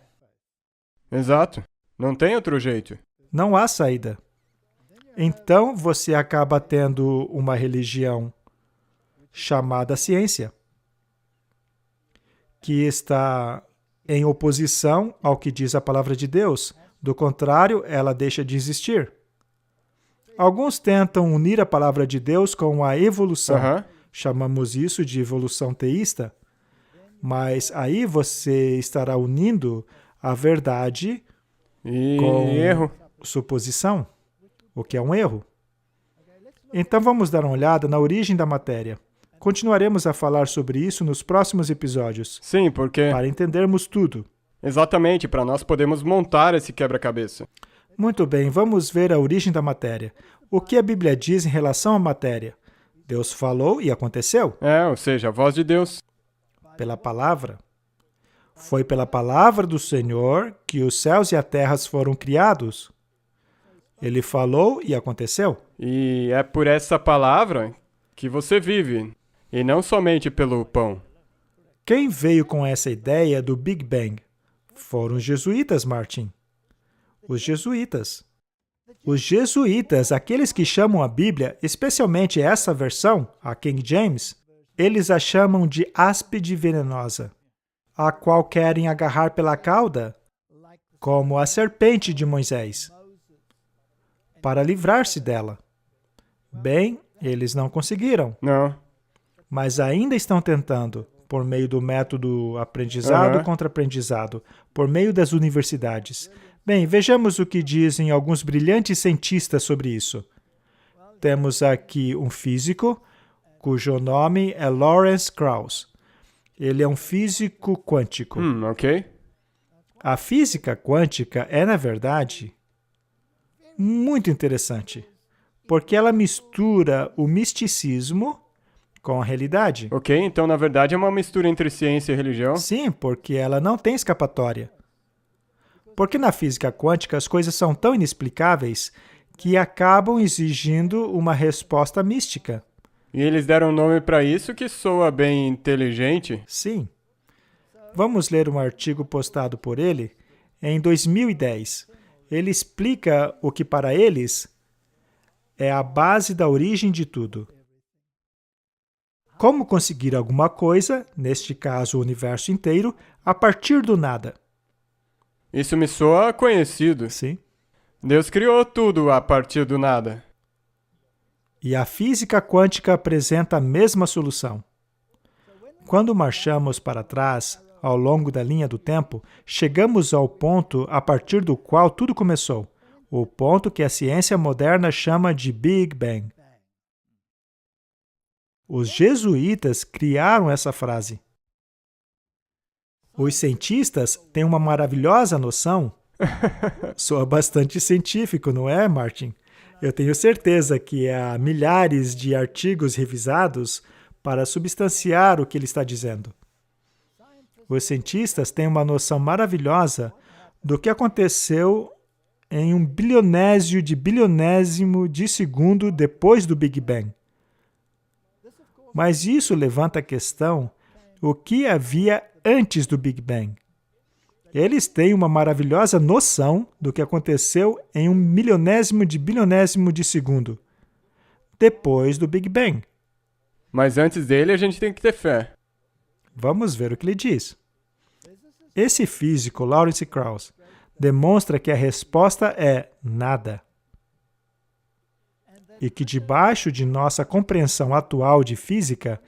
Exato. Não tem outro jeito. Não há saída. Então, você acaba tendo uma religião chamada ciência, que está em oposição ao que diz a palavra de Deus. Do contrário, ela deixa de existir. Alguns tentam unir a palavra de Deus com a evolução. Chamamos isso de evolução teísta. Mas aí você estará unindo a verdade com erro. Suposição, o que é um erro. Então vamos dar uma olhada na origem da matéria. Continuaremos a falar sobre isso nos próximos episódios. Sim, porque... para entendermos tudo. Exatamente, para nós podermos montar esse quebra-cabeça. Muito bem, vamos ver a origem da matéria. O que a Bíblia diz em relação à matéria? Deus falou e aconteceu. Ou seja, a voz de Deus. Pela palavra. Foi pela palavra do Senhor que os céus e a terra foram criados. Ele falou e aconteceu. E é por essa palavra que você vive, e não somente pelo pão. Quem veio com essa ideia do Big Bang? Foram os jesuítas, Martin. Os jesuítas. Os jesuítas, aqueles que chamam a Bíblia, especialmente essa versão, a King James, eles a chamam de áspide venenosa, a qual querem agarrar pela cauda, como a serpente de Moisés, para livrar-se dela. Bem, eles não conseguiram. Não. Mas ainda estão tentando, por meio do método aprendizado contra aprendizado, por meio das universidades. Bem, vejamos o que dizem alguns brilhantes cientistas sobre isso. Temos aqui um físico, cujo nome é Lawrence Krauss. Ele é um físico quântico. Ok. A física quântica é, na verdade, muito interessante, porque ela mistura o misticismo com a realidade. Ok, então na verdade é uma mistura entre ciência e religião? Sim, porque ela não tem escapatória. Porque na física quântica as coisas são tão inexplicáveis que acabam exigindo uma resposta mística. E eles deram um nome para isso que soa bem inteligente? Sim. Vamos ler um artigo postado por ele em 2010. Ele explica o que para eles é a base da origem de tudo. Como conseguir alguma coisa, neste caso o universo inteiro, a partir do nada. Isso me soa conhecido. Sim. Deus criou tudo a partir do nada. E a física quântica apresenta a mesma solução. Quando marchamos para trás, ao longo da linha do tempo, chegamos ao ponto a partir do qual tudo começou, o ponto que a ciência moderna chama de Big Bang. Os jesuítas criaram essa frase. Os cientistas têm uma maravilhosa noção. Soa bastante científico, não é, Martin? Eu tenho certeza que há milhares de artigos revisados para substanciar o que ele está dizendo. Os cientistas têm uma noção maravilhosa do que aconteceu em um bilionésimo de segundo depois do Big Bang. Mas isso levanta a questão: o que havia antes do Big Bang? Eles têm uma maravilhosa noção do que aconteceu em um bilionésimo de segundo depois do Big Bang. Mas antes dele a gente tem que ter fé. Vamos ver o que ele diz. Esse físico, Lawrence Krauss, demonstra que a resposta é nada. E que debaixo de nossa compreensão atual de física,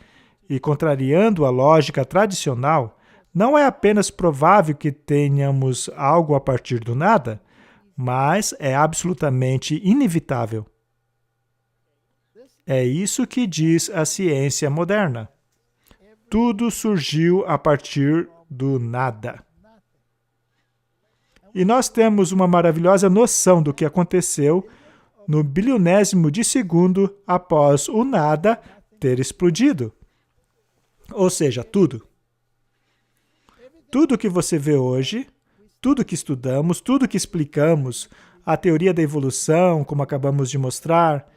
e contrariando a lógica tradicional, não é apenas provável que tenhamos algo a partir do nada, mas é absolutamente inevitável. É isso que diz a ciência moderna. Tudo surgiu a partir do nada. E nós temos uma maravilhosa noção do que aconteceu no bilionésimo de segundo após o nada ter explodido. Ou seja, tudo. Tudo que você vê hoje, tudo que estudamos, tudo que explicamos, a teoria da evolução, como acabamos de mostrar,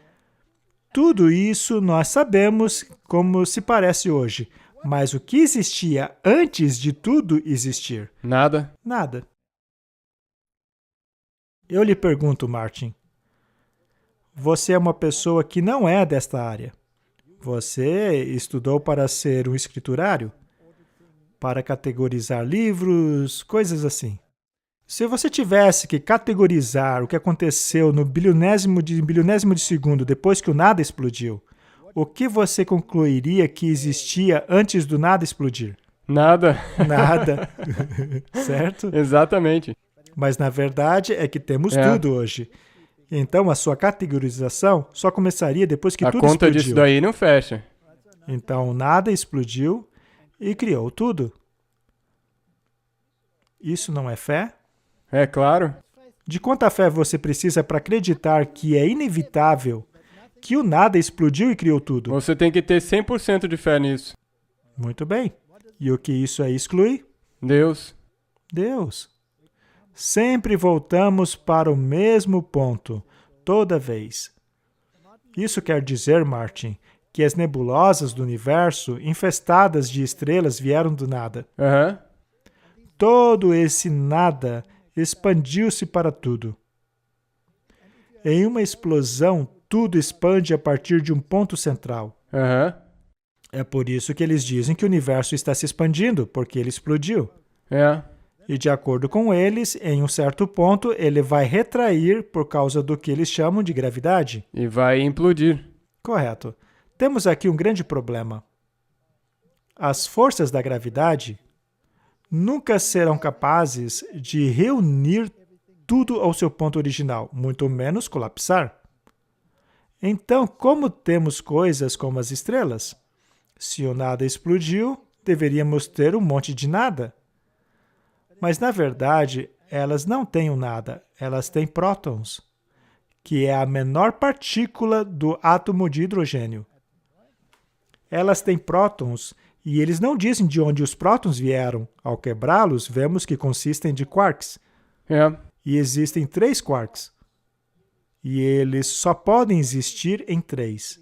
tudo isso nós sabemos como se parece hoje. Mas o que existia antes de tudo existir? Nada. Nada. Eu lhe pergunto, Martin, você é uma pessoa que não é desta área. Você estudou para ser um escriturário? Para categorizar livros, coisas assim. Se você tivesse que categorizar o que aconteceu no bilionésimo de segundo depois que o nada explodiu, o que você concluiria que existia antes do nada explodir? Nada. Nada. Certo? Exatamente. Mas na verdade é que temos tudo hoje. Então a sua categorização só começaria depois que tudo explodiu. A conta disso daí não fecha. Então nada explodiu e criou tudo. Isso não é fé? É claro. De quanta fé você precisa para acreditar que é inevitável que o nada explodiu e criou tudo? Você tem que ter 100% de fé nisso. Muito bem. E o que isso aí exclui? Deus. Deus. Sempre voltamos para o mesmo ponto, toda vez. Isso quer dizer, Martin, que as nebulosas do universo, infestadas de estrelas, vieram do nada. Todo esse nada expandiu-se para tudo. Em uma explosão, tudo expande a partir de um ponto central. É por isso que eles dizem que o universo está se expandindo, porque ele explodiu. E de acordo com eles, em um certo ponto, ele vai retrair por causa do que eles chamam de gravidade. E vai implodir. Correto. Temos aqui um grande problema. As forças da gravidade nunca serão capazes de reunir tudo ao seu ponto original, muito menos colapsar. Então, como temos coisas como as estrelas? Se o nada explodiu, deveríamos ter um monte de nada. Mas, na verdade, elas não têm um nada, elas têm prótons, que é a menor partícula do átomo de hidrogênio. Elas têm prótons e eles não dizem de onde os prótons vieram. Ao quebrá-los, vemos que consistem de quarks. E existem 3 quarks. E eles só podem existir em 3.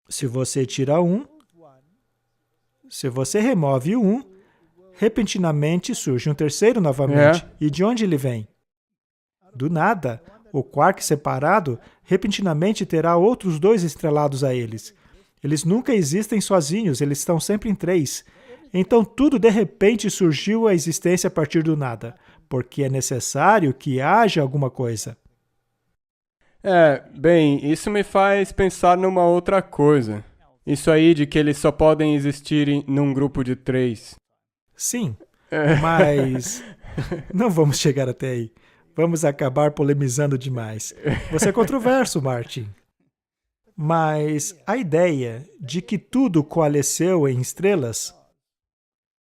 Se você tira um, se você remove um, repentinamente surge um terceiro novamente. E de onde ele vem? Do nada. O quark separado repentinamente terá outros 2 estrelados a eles. Eles nunca existem sozinhos, eles estão sempre em 3. Então, tudo de repente surgiu a existência a partir do nada, porque é necessário que haja alguma coisa. Bem, isso me faz pensar numa outra coisa. Isso aí de que eles só podem existir num grupo de 3. Sim, mas não vamos chegar até aí. Vamos acabar polemizando demais. Você é controverso, Martin. Mas a ideia de que tudo coalesceu em estrelas,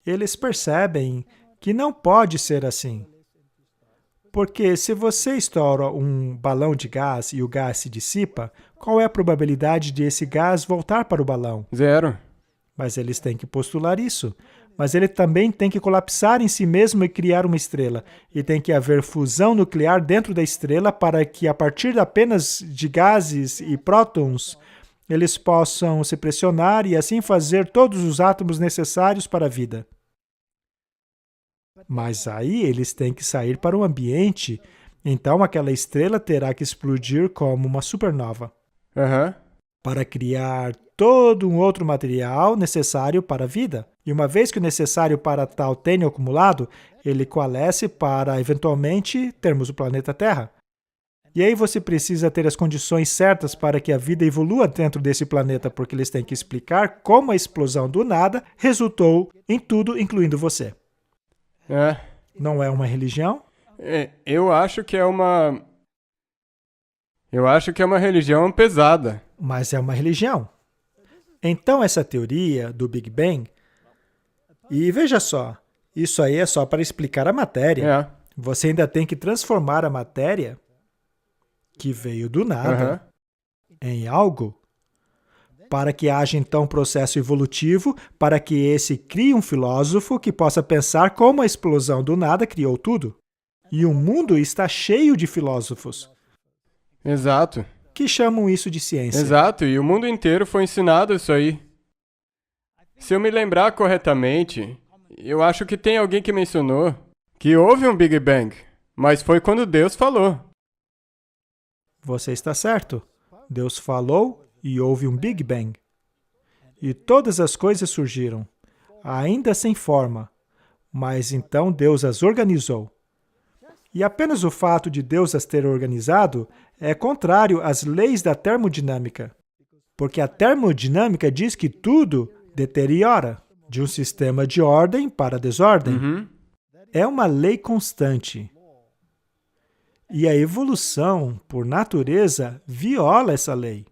eles percebem que não pode ser assim. Porque se você estoura um balão de gás e o gás se dissipa, qual é a probabilidade de esse gás voltar para o balão? 0. Mas eles têm que postular isso. Mas ele também tem que colapsar em si mesmo e criar uma estrela. E tem que haver fusão nuclear dentro da estrela para que, a partir apenas de gases e prótons, eles possam se pressionar e assim fazer todos os átomos necessários para a vida. Mas aí eles têm que sair para o ambiente, então aquela estrela terá que explodir como uma supernova. Para criar todo um outro material necessário para a vida. E uma vez que o necessário para tal tenha acumulado, ele coalesce para, eventualmente, termos o planeta Terra. E aí você precisa ter as condições certas para que a vida evolua dentro desse planeta, porque eles têm que explicar como a explosão do nada resultou em tudo, incluindo você. Não é uma religião? Eu acho que é uma religião pesada. Mas é uma religião. Então, essa teoria do Big Bang... E veja só, isso aí é só para explicar a matéria. Você ainda tem que transformar a matéria, que veio do nada, em algo, para que haja então um processo evolutivo, para que esse crie um filósofo que possa pensar como a explosão do nada criou tudo. E o mundo está cheio de filósofos. Exato. Que chamam isso de ciência. Exato, e o mundo inteiro foi ensinado isso aí. Se eu me lembrar corretamente, eu acho que tem alguém que mencionou que houve um Big Bang, mas foi quando Deus falou. Você está certo. Deus falou e houve um Big Bang. E todas as coisas surgiram, ainda sem forma, mas então Deus as organizou. E apenas o fato de Deus as ter organizado é contrário às leis da termodinâmica, porque a termodinâmica diz que tudo deteriora de um sistema de ordem para desordem. É uma lei constante. E a evolução, por natureza, viola essa lei.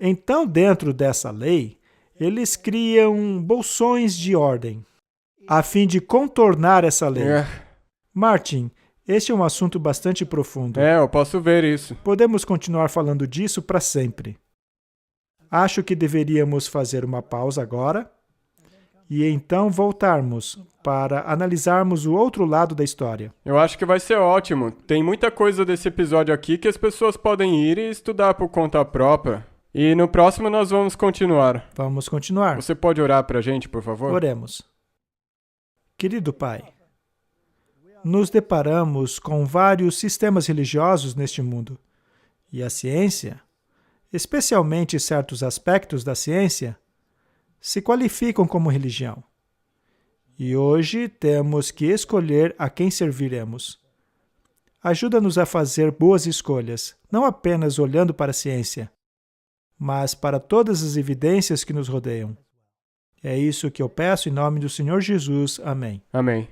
Então, dentro dessa lei, eles criam bolsões de ordem, a fim de contornar essa lei. Martin, este é um assunto bastante profundo. Eu posso ver isso. Podemos continuar falando disso para sempre. Acho que deveríamos fazer uma pausa agora e então voltarmos para analisarmos o outro lado da história. Eu acho que vai ser ótimo. Tem muita coisa desse episódio aqui que as pessoas podem ir e estudar por conta própria. E no próximo nós vamos continuar. Vamos continuar. Você pode orar para a gente, por favor? Oremos. Querido Pai, nos deparamos com vários sistemas religiosos neste mundo. E a ciência, especialmente certos aspectos da ciência, se qualificam como religião. E hoje temos que escolher a quem serviremos. Ajuda-nos a fazer boas escolhas, não apenas olhando para a ciência, mas para todas as evidências que nos rodeiam. É isso que eu peço em nome do Senhor Jesus. Amém. Amém.